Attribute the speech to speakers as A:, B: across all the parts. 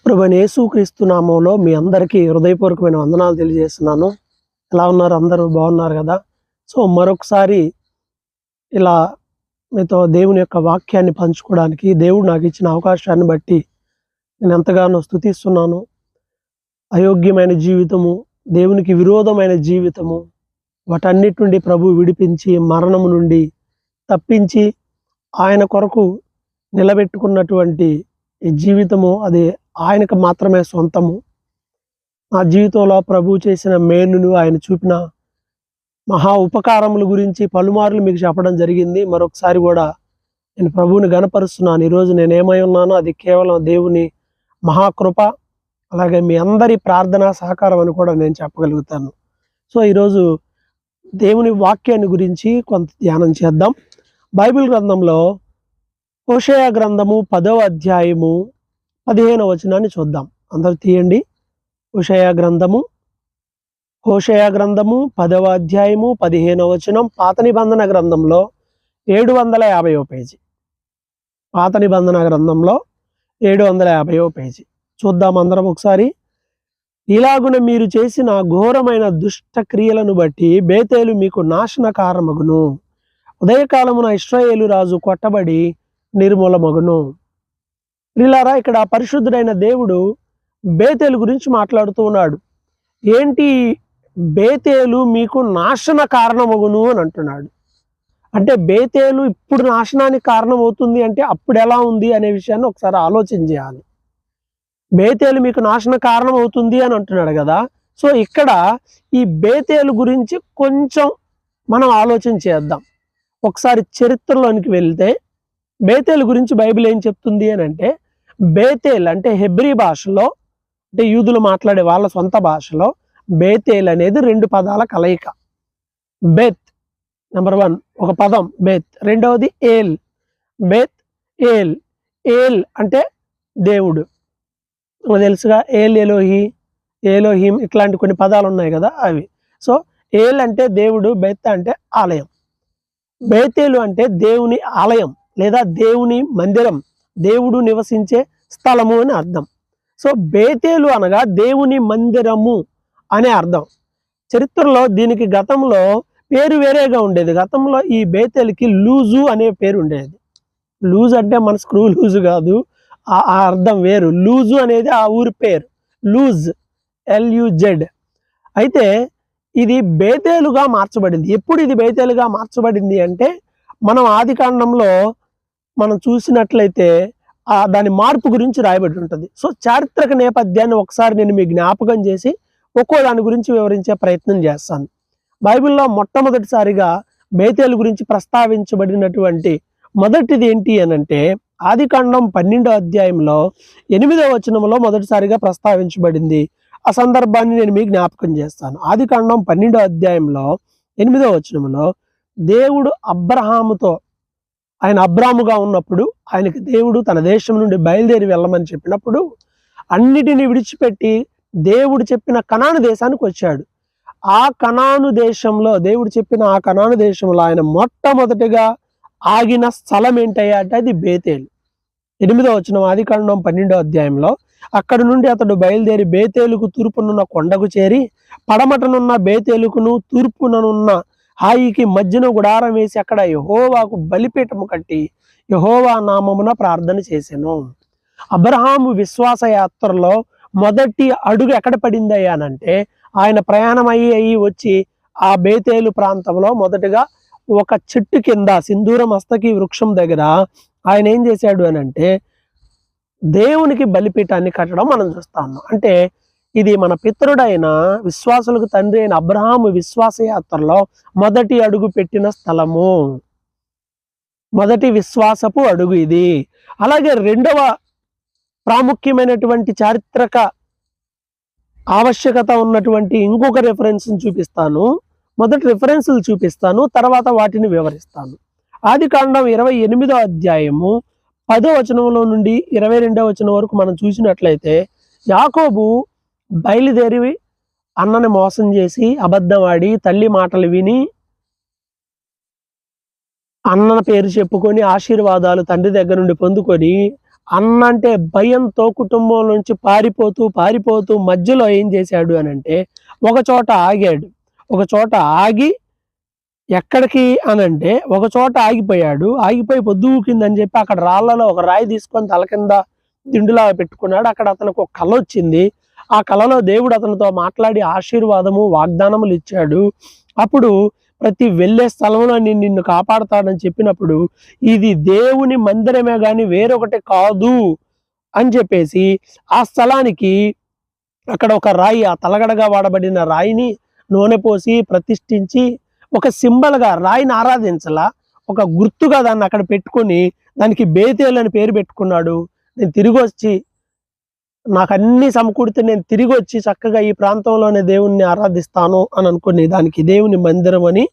A: ప్రభువైన యేసుక్రీస్తు నామంలో మీ అందరికీ హృదయపూర్వకమైన వందనాలు తెలియజేస్తున్నాను. ఎలా ఉన్నారు? అందరూ బాగున్నారు కదా? సో మరొకసారి ఇలా మీతో దేవుని యొక్క వాక్యాన్ని పంచుకోవడానికి దేవుడు నాకు ఇచ్చిన అవకాశాన్ని బట్టి నేను ఎంతగానో స్తుతిస్తున్నాను. అయోగ్యమైన జీవితము, దేవునికి విరోధమైన జీవితము, వాటన్నిటి నుండి ప్రభు విడిపించి మరణము నుండి తప్పించి ఆయన కొరకు నిలబెట్టుకున్నటువంటి ఈ జీవితము అది ఆయనకు మాత్రమే సొంతము. నా జీవితంలో ప్రభు చేసిన మేలును, ఆయన చూపిన మహా ఉపకారముల గురించి పలుమార్లు మీకు చెప్పడం జరిగింది. మరొకసారి కూడా నేను ప్రభువుని గణపరుస్తున్నాను. ఈరోజు నేను ఏమై ఉన్నానో అది కేవలం దేవుని మహాకృప, అలాగే మీ అందరి ప్రార్థనా సహకారం అని కూడా నేను చెప్పగలుగుతాను. సో ఈరోజు దేవుని వాక్యాన్ని గురించి కొంత ధ్యానం చేద్దాం. బైబిల్ గ్రంథంలో హోషేయ గ్రంథము 10వ అధ్యాయము 15వ వచనాన్ని చూద్దాం. అందరూ తీయండి. హోషేయ గ్రంథము 10వ అధ్యాయము 15వ వచనం, పాత నిబంధన గ్రంథంలో 750వ పేజీ. పాత నిబంధన గ్రంథంలో 750వ పేజీ చూద్దాం అందరం ఒకసారి. ఇలాగున మీరు చేసిన ఘోరమైన దుష్ట క్రియలను బట్టి బేతేలు మీకు నాశన కారణమగును. ఉదయకాలమున ఇశ్రాయేలు రాజు కొట్టబడి నిర్మూలమగును. ప్రియులారా, ఇక్కడ పరిశుద్ధుడైన దేవుడు బేతేలు గురించి మాట్లాడుతూ ఉన్నాడు. ఏంటి బేతేలు మీకు నాశన కారణమగును అని అంటున్నాడు. అంటే బేతేలు ఇప్పుడు నాశనానికి కారణం అవుతుంది అంటే అప్పుడు ఎలా ఉంది అనే విషయాన్ని ఒకసారి ఆలోచన చేయాలి. బేతేలు మీకు నాశన కారణం అవుతుంది అని అంటున్నాడు కదా. సో ఇక్కడ ఈ బేతేలు గురించి కొంచెం మనం ఆలోచన చేద్దాం. ఒకసారి చరిత్రలోనికి వెళ్తే బేతేలు గురించి బైబిల్ ఏం చెప్తుంది అని అంటే, బేతేల్ అంటే హెబ్రీ భాషలో, అంటే యూదులు మాట్లాడే వాళ్ళ సొంత భాషలో బేతేల్ అనేది 2 పదాల కలయిక. బెత్ నెంబర్ 1 ఒక పదం బెత్, రెండవది ఏల్. బెత్ ఏల్. ఏల్ అంటే దేవుడు, తెలుసుగా. ఏల్, ఎలోహి, ఎలోహిం, ఇట్లాంటి కొన్ని పదాలు ఉన్నాయి కదా అవి. సో ఏల్ అంటే దేవుడు, బెత్ అంటే ఆలయం. బేతేలు అంటే దేవుని ఆలయం లేదా దేవుని మందిరం, దేవుడు నివసించే స్థలము అని అర్థం. సో బేతేలు అనగా దేవుని మందిరము అనే అర్థం. చరిత్రలో దీనికి గతంలో పేరు వేరేగా ఉండేది. గతంలో ఈ బేతేలుకి లూజు అనే పేరు ఉండేది. లూజ్ అంటే మన స్క్రూ లూజు కాదు, ఆ అర్థం వేరు. లూజు అనేది ఆ ఊరి పేరు, లూజ్, LUZ. అయితే ఇది బేతేలుగా మార్చబడింది. ఎప్పుడు ఇది బేతేలుగా మార్చబడింది అంటే, మనం ఆది కాండంలో మనం చూసినట్లయితే దాని మార్పు గురించి రాయబడి ఉంటుంది. సో చారిత్రక నేపథ్యాన్ని ఒకసారి నేను మీ జ్ఞాపకం చేసి ఒక్కో దాని గురించి వివరించే ప్రయత్నం చేస్తాను. బైబిల్లో మొట్టమొదటిసారిగా బేతేలు గురించి ప్రస్తావించబడినటువంటి మొదటిది ఏంటి అని అంటే, ఆది కాండం 12వ అధ్యాయంలో 8వ వచనంలో మొదటిసారిగా ప్రస్తావించబడింది. ఆ సందర్భాన్ని నేను మీకు జ్ఞాపకం చేస్తాను. ఆది కాండం 12వ అధ్యాయంలో 8వ వచనంలో దేవుడు అబ్రహాముతో, ఆయన అబ్రాముగా ఉన్నప్పుడు ఆయనకి దేవుడు తన దేశం నుండి బయలుదేరి వెళ్ళమని చెప్పినప్పుడు అన్నిటిని విడిచిపెట్టి దేవుడు చెప్పిన కనాను దేశానికి వచ్చాడు. ఆ కనాను దేశంలో, దేవుడు చెప్పిన ఆ కనాను దేశంలో ఆయన మొట్టమొదటిగా ఆగిన స్థలం ఏంటయ్యా అంటే అది బేతేలు. 8వ వచనం ఆది కాండం 12వ అధ్యాయంలో, అక్కడి నుండి అతడు బయలుదేరి బేతేలుకు తూర్పునున్న కొండకు చేరి పడమటనున్న బేతేలుకును తూర్పుననున్న హాయికి మధ్యన గుడారం వేసి అక్కడ యెహోవాకు బలిపీఠము కట్టి యెహోవా నామమున ప్రార్థన చేసెను. అబ్రహాము విశ్వాస యాత్రలో మొదటి అడుగు ఎక్కడ పడిందయ్యా అనంటే, ఆయన ప్రయాణం అయ్యి వచ్చి ఆ బేతేలు ప్రాంతంలో మొదటగా ఒక చెట్టు కింద సింధూర మస్తకి వృక్షం దగ్గర ఆయన ఏం చేశాడు అని అంటే దేవునికి బలిపీఠాన్ని కట్టడం మనం చూస్తా ఉన్నాం. అంటే ఇది మన పితరుడైన విశ్వాసులకు తండ్రి అయిన అబ్రహాము విశ్వాస యాత్రలో మొదటి అడుగు పెట్టిన స్థలము, మొదటి విశ్వాసపు అడుగు ఇది. అలాగే రెండవ ప్రాముఖ్యమైనటువంటి చారిత్రక ఆవశ్యకత ఉన్నటువంటి ఇంకొక రెఫరెన్స్ని చూపిస్తాను. మొదటి రెఫరెన్స్లు చూపిస్తాను, తర్వాత వాటిని వివరిస్తాను. ఆది కాండం 28వ అధ్యాయము 10వ వచనంలో నుండి 22వ వచనం వరకు మనం చూసినట్లయితే, యాకోబు బయలుదేరి అన్నని మోసం చేసి అబద్ధం ఆడి తల్లి మాటలు విని అన్న పేరు చెప్పుకొని ఆశీర్వాదాలు తండ్రి దగ్గర నుండి పొందుకొని అన్న అంటే భయంతో కుటుంబం నుంచి పారిపోతూ మధ్యలో ఏం చేశాడు అని అంటే ఒక చోట ఆగాడు. ఒక చోట ఆగి ఎక్కడికి అనంటే ఒక చోట ఆగిపోయాడు. ఆగిపోయి పొద్దుగూకిందని చెప్పి అక్కడ రాళ్ళలో ఒక రాయి తీసుకొని తల కింద దిండులాగా పెట్టుకున్నాడు. అక్కడ అతనికి ఒక కల వచ్చింది. ఆ కలలో దేవుడు అతనితో మాట్లాడి ఆశీర్వాదము వాగ్దానములు ఇచ్చాడు. అప్పుడు ప్రతి వెళ్ళే స్థలంలో నేను నిన్ను కాపాడుతానని చెప్పినప్పుడు ఇది దేవుని మందిరమే కానీ వేరొకటి కాదు అని చెప్పేసి ఆ స్థలానికి అక్కడ ఒక రాయి, ఆ తలగడగా వాడబడిన రాయిని నూనె పోసి ప్రతిష్ఠించి ఒక సింబల్గా రాయిని ఆరాధించలా, ఒక గుర్తుగా దాన్ని అక్కడ పెట్టుకొని దానికి బేతేలు అని పేరు పెట్టుకున్నాడు. నేను తిరిగి వచ్చి నాకు అన్ని సమకూడితే నేను తిరిగి వచ్చి చక్కగా ఈ ప్రాంతంలోనే దేవుణ్ణి ఆరాధిస్తాను అని అనుకుని దానికి దేవుని మందిరం అని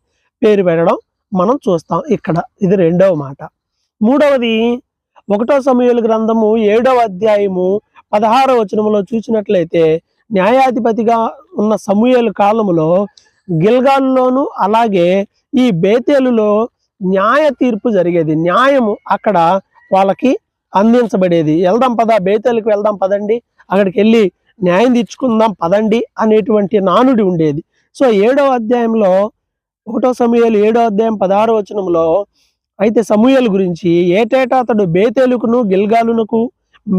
A: పేరు పెట్టడం మనం చూస్తాం ఇక్కడ. ఇది రెండవ మాట. మూడవది 1 సమూయేలు గ్రంథము 7వ అధ్యాయము 16వ వచనంలో చూసినట్లయితే న్యాయాధిపతిగా ఉన్న సమూయేలు కాలములో గిల్గాలులోను అలాగే ఈ బేతేలులో న్యాయ తీర్పు జరిగేది. న్యాయము అక్కడ వాళ్ళకి అందించబడేది. వెళ్దాం పద, బేతేలుకి వెళ్దాం పదండి, అక్కడికి వెళ్ళి న్యాయం తీర్చుకుందాం పదండి అనేటువంటి నానుడి ఉండేది. సో 7వ అధ్యాయంలో 1 సమూయేలు 7వ అధ్యాయం 16వ వచనంలో అయితే సమూయేలు గురించి ఏటేటా అతడు బేతేలుకును గిల్గాలునకు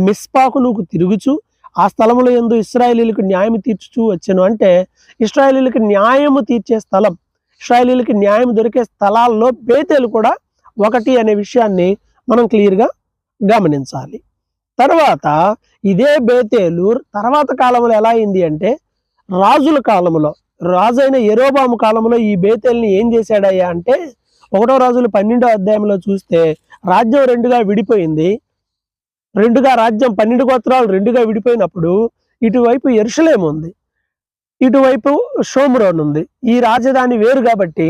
A: మిస్పాకునకు తిరుగుచు ఆ స్థలములో యందు ఇశ్రాయేలీయులకు న్యాయం తీర్చుచూ వచ్చెను. అంటే ఇశ్రాయేలీయులకు న్యాయము తీర్చే స్థలం, ఇశ్రాయేలీయులకి న్యాయం దొరికే స్థలాల్లో బేతేలు కూడా ఒకటి అనే విషయాన్ని మనం క్లియర్గా గమనించాలి. తర్వాత ఇదే బేతేలు తర్వాత కాలంలో ఎలా అయింది అంటే రాజుల కాలంలో, రాజైన యెరోబాము కాలంలో ఈ బేతేల్ని ఏం చేశాడయ్యా అంటే 1వ రాజులు 12వ అధ్యాయంలో చూస్తే రాజ్యం రెండుగా విడిపోయింది. రాజ్యం 12 గోత్రాలు రెండుగా విడిపోయినప్పుడు ఇటువైపు యెరూషలేము ఉంది, ఇటువైపు షోమ్రోన్ ఉంది. ఈ రాజధాని వేరు కాబట్టి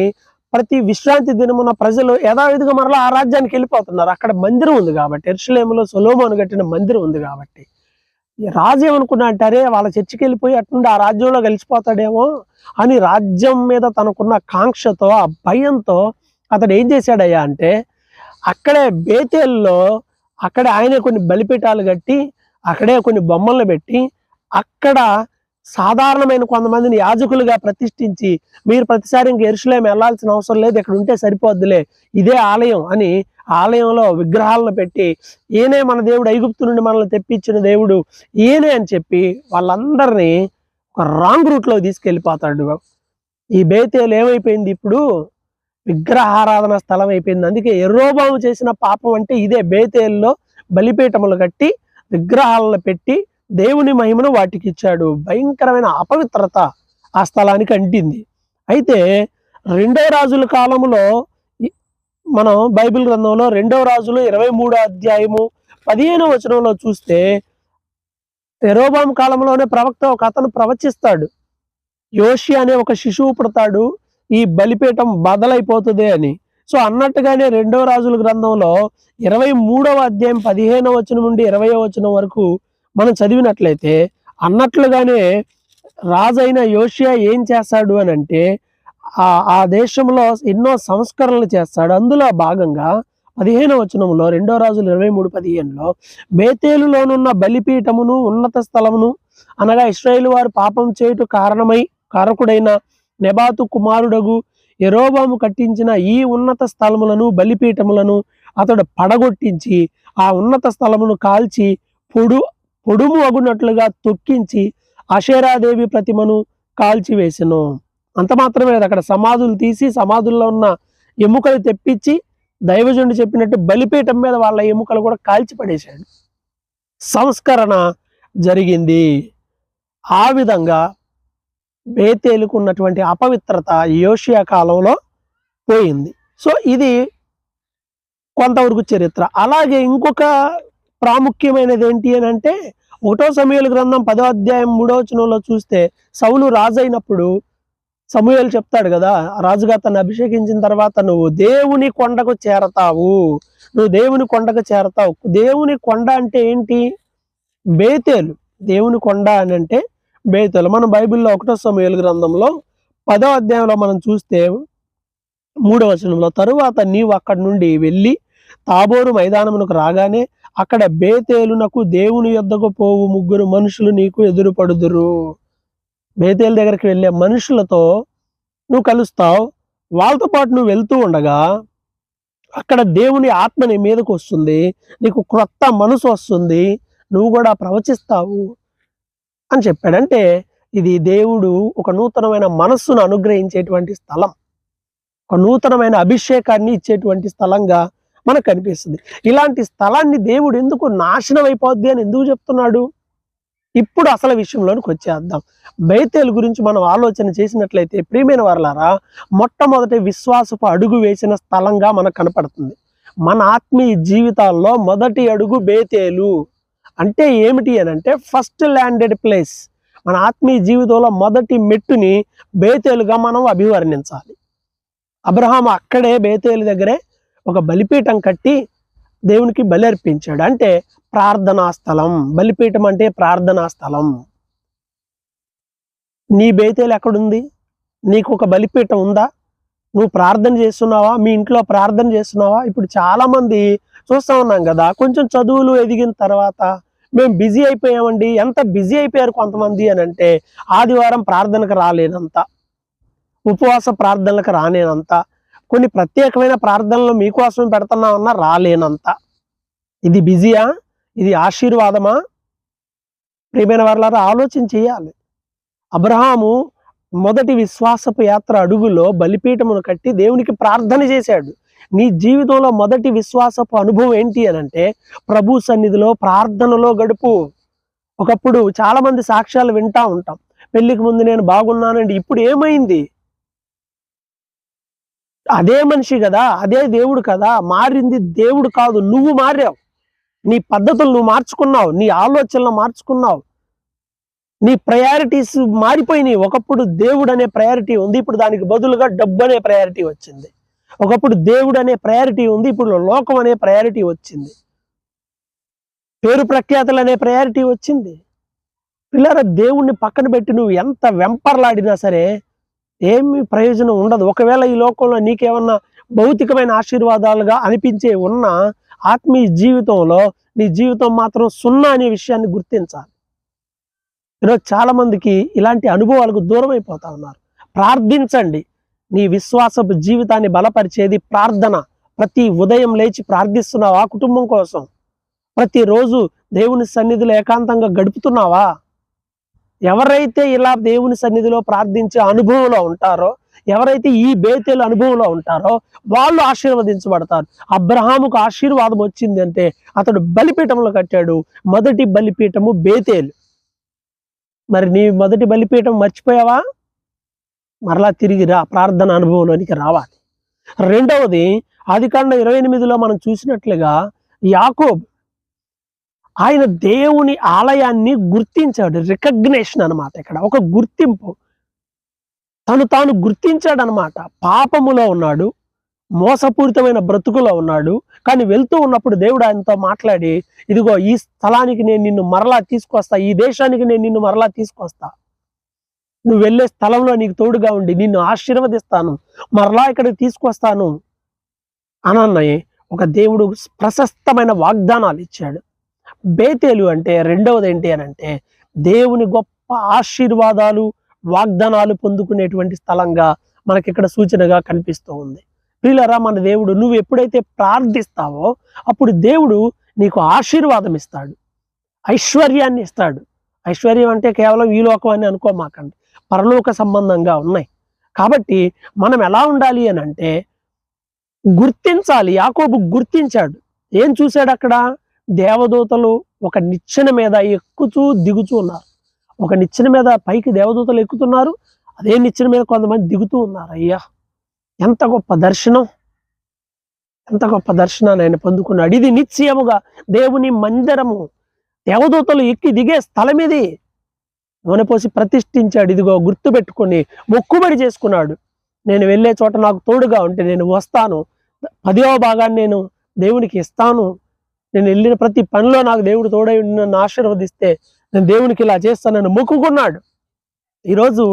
A: ప్రతి విశ్రాంతి దినమున ప్రజలు యథావిధిగా మరలా ఆ రాజ్యానికి వెళ్ళిపోతున్నారు. అక్కడ మందిరం ఉంది కాబట్టి, యెరూషలేములో సొలొమోను కట్టిన మందిరం ఉంది కాబట్టి రాజు ఏమనుకున్నా అంటారే వాళ్ళ చర్చికి వెళ్ళిపోయి అట్నుండి ఆ రాజ్యంలో కలిసిపోతాడేమో అని రాజ్యం మీద తనకున్న కాంక్షతో, ఆ భయంతో అతడు ఏం చేశాడయ్యా అంటే అక్కడే బేతేల్లో అక్కడే ఆయన కొన్ని బలిపీఠాలు కట్టి అక్కడే కొన్ని బొమ్మలను పెట్టి అక్కడ సాధారణమైన కొంతమందిని యాజకులుగా ప్రతిష్ఠించి మీరు ప్రతిసారి ఇంక యెరూషలేము వెళ్ళాల్సిన అవసరం లేదు, ఇక్కడ ఉంటే సరిపోద్దులే, ఇదే ఆలయం అని ఆలయంలో విగ్రహాలను పెట్టి ఈయనే మన దేవుడు, ఐగుప్తు నుండి మనల్ని తెప్పించిన దేవుడు ఈయనే అని చెప్పి వాళ్ళందరినీ ఒక రాంగ్ రూట్లో తీసుకెళ్ళిపోతాడు. ఈ బేతేలు ఏమైపోయింది, ఇప్పుడు విగ్రహారాధన స్థలం అయిపోయింది. అందుకే యెరోబాము చేసిన పాపం అంటే ఇదే, బేతేల్లో బలిపీఠములు కట్టి విగ్రహాలను పెట్టి దేవుని మహిమను వాటికి ఇచ్చాడు. భయంకరమైన అపవిత్రత ఆ స్థలానికి అంటింది. అయితే 2వ రాజుల కాలంలో మనం బైబిల్ గ్రంథంలో 2వ రాజులు 23వ అధ్యాయము 15వ వచనంలో చూస్తే యెరోబాము కాలంలోనే ప్రవక్త ఒక అతను ప్రవచిస్తాడు, యోషియా అనే ఒక శిశువు పుడతాడు, ఈ బలిపీఠం బదలైపోతుంది అని. సో అన్నట్టుగానే 2వ రాజుల గ్రంథంలో 23వ అధ్యాయం 15వ వచనం నుండి 20వ వచనం వరకు మనం చదివినట్లయితే అన్నట్లుగానే రాజైన యోషియా ఏం చేస్తాడు అని అంటే ఆ దేశంలో ఎన్నో సంస్కరణలు చేస్తాడు. అందులో భాగంగా 15వ వచనంలో 2వ రాజులు 23:15లో బేతేలులోనున్న బలిపీఠమును ఉన్నత స్థలమును అనగా ఇశ్రాయేలు వారు పాపం చేయుట కారకుడైన నెబాతు కుమారుడగు యెరోబాము కట్టించిన ఈ ఉన్నత స్థలములను బలిపీఠములను అతడు పడగొట్టించి ఆ ఉన్నత స్థలమును కాల్చి పొడుము అగునట్లుగా తొక్కించి అషేరాదేవి ప్రతిమను కాల్చివేసెను. అంత మాత్రమే లేదు, అక్కడ సమాధులు తీసి సమాధుల్లో ఉన్న ఎముకలు తెప్పించి దైవజనుడు చెప్పినట్టు బలిపీఠం మీద వాళ్ళ ఎముకలు కూడా కాల్చి పడేశాడు. సంస్కరణ జరిగింది. ఆ విధంగా బేతేలుకు ఉన్నటువంటి అపవిత్రత యోషియా కాలంలో పోయింది. సో ఇది కొంతవరకు చరిత్ర. అలాగే ఇంకొక ప్రాముఖ్యమైనది ఏంటి అని అంటే 1వ సమూయేలు గ్రంథం 10వ అధ్యాయం 3వ వచనంలో చూస్తే సౌలు రాజు అయినప్పుడు సమూయేలు చెప్తాడు కదా, రాజుగా తను అభిషేకించిన తర్వాత నువ్వు దేవుని కొండకు చేరతావు, నువ్వు దేవుని కొండకు చేరతావు. దేవుని కొండ అంటే ఏంటి? బేతేలు. దేవుని కొండ అని అంటే బేతేలు. మనం బైబిల్లో 1వ సమూయేలు గ్రంథంలో 10వ అధ్యాయంలో మనం చూస్తే 3వ వచనంలో తరువాత నీవు అక్కడి నుండి వెళ్ళి తాబోరు మైదానమునకు రాగానే అక్కడ బేతేలునకు దేవుని యొద్దకు పోవు 3 మనుషులు నీకు ఎదురుపడుదురు. బేతేలు దగ్గరికి వెళ్ళే మనుషులతో నువ్వు కలుస్తావు. వాళ్ళతో పాటు నువ్వు వెళ్తూ ఉండగా అక్కడ దేవుని ఆత్మ నీ మీదకు వస్తుంది, నీకు క్రొత్త మనసు వస్తుంది, నువ్వు కూడా ప్రవచిస్తావు అని చెప్పాడు. అంటే ఇది దేవుడు ఒక నూతనమైన మనస్సును అనుగ్రహించేటువంటి స్థలం, ఒక నూతనమైన అభిషేకాన్ని ఇచ్చేటువంటి స్థలంగా మనకు కనిపిస్తుంది. ఇలాంటి స్థలాన్ని దేవుడు ఎందుకు నాశనం అయిపోద్ది అని ఎందుకు చెప్తున్నాడు? ఇప్పుడు అసలు విషయంలోనికి వచ్చేద్దాం. బేతేలు గురించి మనం ఆలోచన చేసినట్లయితే ప్రియమైన వారలారా, మొట్టమొదటి విశ్వాసపు అడుగు వేసిన స్థలంగా మనకు కనపడుతుంది. మన ఆత్మీయ జీవితాల్లో మొదటి అడుగు బేతేలు. అంటే ఏమిటి అని అంటే ఫస్ట్ ల్యాండెడ్ ప్లేస్. మన ఆత్మీయ జీవితంలో మొదటి మెట్టుని బేతేలుగా మనం అభివర్ణించాలి. అబ్రహాము అక్కడే బేతేలు దగ్గరే ఒక బలిపీఠం కట్టి దేవునికి బలి అర్పించాడు. అంటే ప్రార్థనా స్థలం. బలిపీఠం అంటే ప్రార్థనా స్థలం. నీ బేతేలు ఎక్కడుంది? నీకు ఒక బలిపీఠం ఉందా? నువ్వు ప్రార్థన చేస్తున్నావా? మీ ఇంట్లో ప్రార్థన చేస్తున్నావా? ఇప్పుడు చాలా మంది చూస్తా ఉన్నాం కదా, కొంచెం చదువులు ఎదిగిన తర్వాత మేము బిజీ అయిపోయామండి. ఎంత బిజీ అయిపోయారు కొంతమంది అని అంటే, ఆదివారం ప్రార్థనకు రాలేనంత, ఉపవాస ప్రార్థనలకు రాలేనంత, కొన్ని ప్రత్యేకమైన ప్రార్థనలు మీకోసం పెడుతున్నామన్నా రాలేనంత. ఇది బిజీయా? ఇది ఆశీర్వాదమా? ప్రియమైన వారలారా, ఆలోచన చేయాలి. అబ్రహాము మొదటి విశ్వాసపు యాత్ర అడుగులో బలిపీఠమును కట్టి దేవునికి ప్రార్థన చేశాడు. నీ జీవితంలో మొదటి విశ్వాసపు అనుభవం ఏంటి అని అంటే ప్రభు సన్నిధిలో ప్రార్థనలో గడుపు. ఒకప్పుడు చాలా మంది సాక్ష్యాలు వింటా ఉంటాం, పెళ్లికి ముందు నేను బాగున్నానండి, ఇప్పుడు ఏమైంది? అదే మనిషి కదా, అదే దేవుడు కదా. మారింది దేవుడు కాదు, నువ్వు మారావు. నీ పద్ధతులు నువ్వు మార్చుకున్నావు, నీ ఆలోచనలు మార్చుకున్నావు, నీ ప్రయారిటీస్ మారిపోయినాయి. ఒకప్పుడు దేవుడు అనే ప్రయారిటీ ఉంది, ఇప్పుడు దానికి బదులుగా డబ్బు అనే ప్రయారిటీ వచ్చింది. ఒకప్పుడు దేవుడు అనే ప్రయారిటీ ఉంది, ఇప్పుడు లోకం అనే ప్రయారిటీ వచ్చింది. పేరు ప్రఖ్యాతులు అనే ప్రయారిటీ వచ్చింది. పిల్లరా, దేవుణ్ణి పక్కన పెట్టి నువ్వు ఎంత వెంపర్లాడినా సరే ఏమి ప్రయోజనం ఉండదు. ఒకవేళ ఈ లోకంలో నీకేమన్నా భౌతికమైన ఆశీర్వాదాలుగా అనిపించే ఉన్న ఆత్మీయ జీవితంలో నీ జీవితం మాత్రం సున్నా అనే విషయాన్ని గుర్తించాలి. ఈరోజు చాలా మందికి ఇలాంటి అనుభవాలకు దూరం అయిపోతా ఉన్నారు. ప్రార్థించండి. నీ విశ్వాసపు జీవితాన్ని బలపరిచేది ప్రార్థన. ప్రతి ఉదయం లేచి ప్రార్థిస్తున్నావా కుటుంబం కోసం? ప్రతిరోజు దేవుని సన్నిధిలో ఏకాంతంగా గడుపుతున్నావా? ఎవరైతే ఇలా దేవుని సన్నిధిలో ప్రార్థించే అనుభవంలో ఉంటారో, ఎవరైతే ఈ బేతేలు అనుభవంలో ఉంటారో వాళ్ళు ఆశీర్వదించబడతారు. అబ్రహాముకు ఆశీర్వాదం వచ్చింది అంటే అతడు బలిపీఠంలో కట్టాడు. మొదటి బలిపీఠము బేతేలు. మరి నీ మొదటి బలిపీఠం మర్చిపోయావా? మరలా తిరిగి రా, ప్రార్థన అనుభవంలోనికి రావాలి. రెండవది, ఆదికాండం 28లో మనం చూసినట్లుగా యాకోబు ఆయన దేవుని ఆలయాన్ని గుర్తించాడు. రికగ్నేషన్ అనమాట. ఇక్కడ ఒక గుర్తింపు, తాను గుర్తించాడు అనమాట. పాపములో ఉన్నాడు, మోసపూరితమైన బ్రతుకులో ఉన్నాడు. కానీ వెళ్తూ ఉన్నప్పుడు దేవుడు ఆయనతో మాట్లాడి, ఇదిగో ఈ స్థలానికి నేను నిన్ను మరలా తీసుకొస్తా, ఈ దేశానికి నేను నిన్ను మరలా తీసుకొస్తా, నువ్వు వెళ్ళే స్థలంలో నీకు తోడుగా ఉండి నిన్ను ఆశీర్వదిస్తాను, మరలా ఇక్కడికి తీసుకొస్తాను అనన్నాయి. ఒక దేవుడు ప్రశస్తమైన వాగ్దానాలు ఇచ్చాడు. బేతేలు అంటే రెండవది ఏంటి అని అంటే దేవుని గొప్ప ఆశీర్వాదాలు, వాగ్దానాలు పొందుకునేటువంటి స్థలంగా మనకి ఇక్కడ సూచనగా కనిపిస్తూ ఉంది. ప్రియులారా, మన దేవుడు నువ్వు ఎప్పుడైతే ప్రార్థిస్తావో అప్పుడు దేవుడు నీకు ఆశీర్వాదం ఇస్తాడు, ఐశ్వర్యాన్ని ఇస్తాడు. ఐశ్వర్యం అంటే కేవలం ఈ లోకం అని అనుకోమాకండి, పరలోక సంబంధంగా ఉన్నాయి. కాబట్టి మనం ఎలా ఉండాలి అని అంటే గుర్తించాలి. యాకోబు గుర్తించాడు. ఏం చూశాడు అక్కడ? దేవదూతలు ఒక నిచ్చెన మీద ఎక్కుతూ దిగుతూ ఉన్నారు. ఒక నిచ్చెన మీద పైకి దేవదూతలు ఎక్కుతున్నారు, అదే నిచ్చెన మీద కొంతమంది దిగుతూ ఉన్నారు. అయ్యా, ఎంత గొప్ప దర్శనం, ఎంత గొప్ప దర్శనాన్ని ఆయన పొందుకున్నాడు. ఇది నిశ్చయముగా దేవుని మందిరము. దేవదూతలు ఎక్కి దిగే స్థలం ఇది. నూనె పోసి ప్రతిష్ఠించాడు. ఇదిగో గుర్తు పెట్టుకొని మొక్కుబడి చేసుకున్నాడు. నేను వెళ్ళే చోట నాకు తోడుగా ఉంటే నేను వస్తాను, 10వ భాగాన్ని నేను దేవునికి ఇస్తాను, నేను వెళ్ళిన ప్రతి పనిలో నాకు దేవుడు తోడై నన్ను ఆశీర్వదిస్తే నేను దేవునికి ఇలా చేస్తానని మొక్కుకున్నాడు. ఈరోజు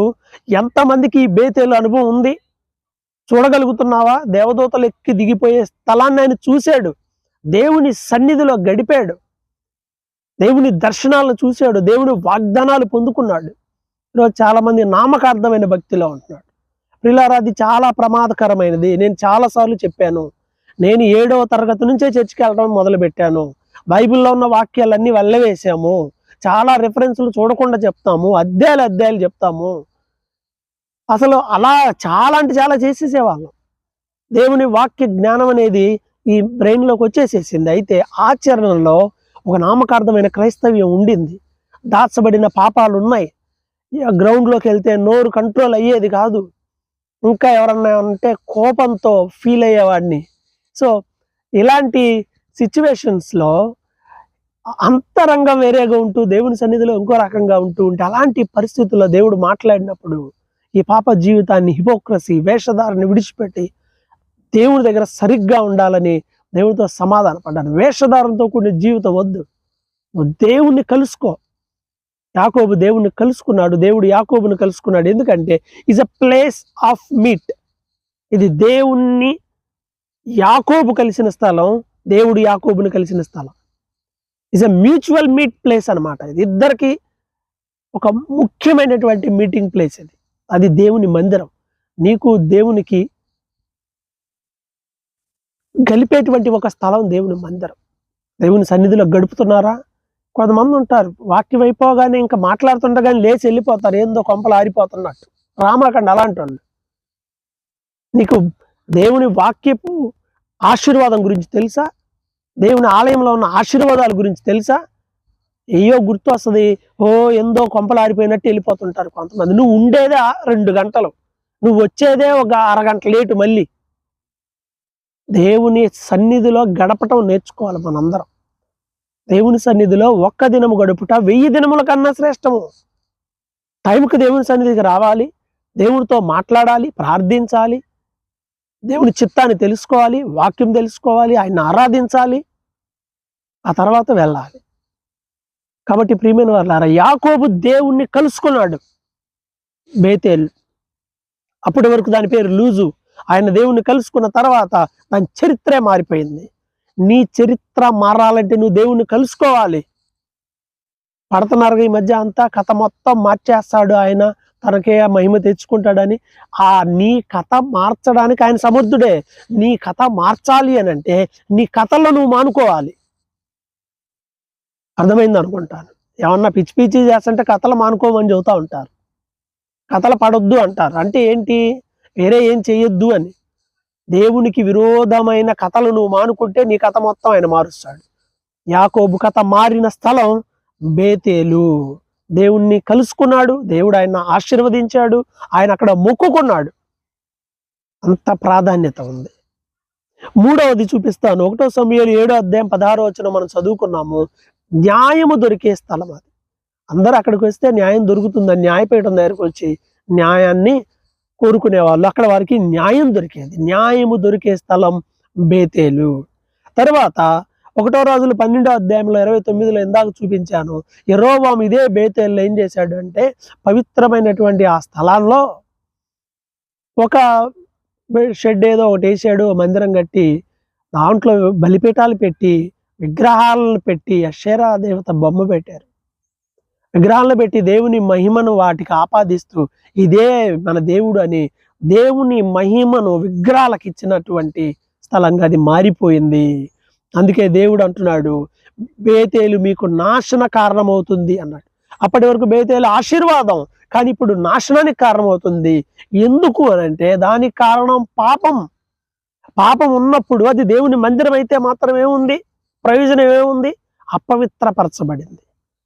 A: ఎంతమందికి ఈ బేతేలు అనుభవం ఉంది? చూడగలుగుతున్నావా? దేవదూతలు ఎక్కి దిగిపోయే స్థలాన్ని ఆయన చూశాడు. దేవుని సన్నిధిలో గడిపాడు, దేవుని దర్శనాలను చూశాడు, దేవుని వాగ్దానాలు పొందుకున్నాడు. ఈరోజు చాలా మంది నామకార్థమైన భక్తిలో ఉంటున్నాడు. ప్రియులారా, అది చాలా ప్రమాదకరమైనది. నేను చాలాసార్లు చెప్పాను. నేను 7వ తరగతి నుంచే చర్చికి వెళ్ళడం మొదలుపెట్టాను. బైబిల్లో ఉన్న వాక్యాలన్నీ వెళ్ళవేసాము. చాలా రెఫరెన్స్లు చూడకుండా చెప్తాము, అధ్యాయాలు చెప్తాము. అసలు అలా చాలా అంటే చాలా చేసేసేవాళ్ళం. దేవుని వాక్య జ్ఞానం అనేది ఈ బ్రెయిన్లోకి వచ్చేసేసింది. అయితే ఆచరణలో ఒక నామకార్థమైన క్రైస్తవ్యం ఉండింది. దాచబడిన పాపాలు ఉన్నాయి. గ్రౌండ్లోకి వెళ్తే నోరు కంట్రోల్ అయ్యేది కాదు. ఇంకా ఎవరన్నా అంటే కోపంతో ఫీల్ అయ్యేవాడిని. సో ఇలాంటి సిచ్యువేషన్స్లో అంతరంగం వేరేగా ఉంటూ దేవుని సన్నిధిలో ఇంకో రకంగా ఉంటూ ఉంటే, అలాంటి పరిస్థితుల్లో దేవుడు మాట్లాడినప్పుడు ఈ పాప జీవితాన్ని, హిపోక్రసీ, వేషధారని విడిచిపెట్టి దేవుని దగ్గర సరిగ్గా ఉండాలని దేవుడితో సమాధాన పడ్డాను. వేషధారంతో కూడిన జీవితం వద్దు, నువ్వు దేవుణ్ణి కలుసుకో. యాకోబు దేవుణ్ణి కలుసుకున్నాడు, దేవుడు యాకోబుని కలుసుకున్నాడు. ఎందుకంటే is a place of meat. ఇది దేవుణ్ణి యాకోబు కలిసిన స్థలం, దేవుడు యాకోబుని కలిసిన స్థలం. Is a mutual meet place అనమాట. ఇది ఇద్దరికి ఒక ముఖ్యమైనటువంటి మీటింగ్ ప్లేస్. అది దేవుని మందిరం. నీకు దేవునికి గలిపేటువంటి ఒక స్థలం దేవుని మందిరం. దేవుని సన్నిధిలో గడుపుతున్నారా? కొంతమంది ఉంటారు, వాక్యం అయిపోగానే ఇంకా మాట్లాడుతుండగానే లేచి వెళ్ళిపోతారు, ఏందో కొంపలు ఆరిపోతున్నట్టు. రామాకండి అలాంటి వాళ్ళు. నీకు దేవుని వాక్యపు ఆశీర్వాదం గురించి తెలుసా? దేవుని ఆలయంలో ఉన్న ఆశీర్వాదాల గురించి తెలుసా? అయ్యో గుర్తు వస్తుంది, ఓ ఎందో కొంపలు ఆరిపోయినట్టు వెళ్ళిపోతుంటారు కొంతమంది. నువ్వు ఉండేదే 2 గంటలు, నువ్వు వచ్చేదే ఒక అరగంట లేటు. మళ్ళీ దేవుని సన్నిధిలో గడపటం నేర్చుకోవాలి మనందరం. దేవుని సన్నిధిలో 1 దినము గడుపుట 1000 దినముల కన్నా శ్రేష్టము. టైంకి దేవుని సన్నిధికి రావాలి, దేవుడితో మాట్లాడాలి, ప్రార్థించాలి, దేవుని చిత్తాన్ని తెలుసుకోవాలి, వాక్యం తెలుసుకోవాలి, ఆయన ఆరాధించాలి, ఆ తర్వాత వెళ్ళాలి. కాబట్టి ప్రియమైన వారలారా, యాకోబు దేవుణ్ణి కలుసుకున్నాడు బేతేల్. అప్పటి వరకు దాని పేరు లూజు. ఆయన దేవుణ్ణి కలుసుకున్న తర్వాత దాని చరిత్రే మారిపోయింది. నీ చరిత్ర మారాలంటే నువ్వు దేవుణ్ణి కలుసుకోవాలి. పడుతున్నారు ఈ మధ్య అంతా, కథ మొత్తం మార్చేస్తాడు ఆయన, తనకే మహిమ తెచ్చుకుంటాడని. ఆ నీ కథ మార్చడానికి ఆయన సమర్థుడే. నీ కథ మార్చాలి అని అంటే నీ కథల్లో నువ్వు మానుకోవాలి. అర్థమైంది అనుకుంటాను. ఏమన్నా పిచ్చి పిచ్చి చేస్తుంటే కథలు మానుకోమని చెబుతూ ఉంటారు, కథలు పడొద్దు అంటారు. అంటే ఏంటి? వేరే ఏం చెయ్యొద్దు అని. దేవునికి విరోధమైన కథలు నువ్వు మానుకుంటే నీ కథ మొత్తం ఆయన మారుస్తాడు. యాకోబు కథ మారిన స్థలం బేతేలు. దేవుణ్ణి కలుసుకున్నాడు, దేవుడు ఆయన ఆశీర్వదించాడు, ఆయన అక్కడ మొక్కుకున్నాడు. అంత ప్రాధాన్యత ఉంది. 3వది చూపిస్తాను. 1 సమూయేలు 7:16 మనం చదువుకున్నాము. న్యాయము దొరికే స్థలం అది. అందరూ అక్కడికి వస్తే న్యాయం దొరుకుతుందని న్యాయపీఠం దగ్గరకు వచ్చి న్యాయాన్ని కోరుకునేవాళ్ళు. అక్కడ వారికి న్యాయం దొరికేది. న్యాయము దొరికే స్థలం బేతేలు. తర్వాత 1 రాజులు 12:29 ఇందాక చూపించాను. యెరోబాము ఇదే బేతేల్లో ఏం చేశాడు అంటే, పవిత్రమైనటువంటి ఆ స్థలాల్లో ఒక షెడ్ ఏదో ఒకటి వేసాడు, మందిరం కట్టి దాంట్లో బలిపీఠాలు పెట్టి, విగ్రహాలను పెట్టి, అషేరా దేవత బొమ్మ పెట్టారు. విగ్రహాలను పెట్టి దేవుని మహిమను వాటికి ఆపాదిస్తూ ఇదే మన దేవుడు అని దేవుని మహిమను విగ్రహాలకు ఇచ్చినటువంటి స్థలంగా అది మారిపోయింది. అందుకే దేవుడు అంటున్నాడు, బేతేలు మీకు నాశన కారణమవుతుంది అన్నాడు. అప్పటి వరకు బేతేలు ఆశీర్వాదం, కానీ ఇప్పుడు నాశనానికి కారణమవుతుంది. ఎందుకు అని అంటే దానికి కారణం పాపం. పాపం ఉన్నప్పుడు అది దేవుని మందిరం అయితే మాత్రం ఏముంది? ప్రయోజనం ఏముంది? అపవిత్రపరచబడింది.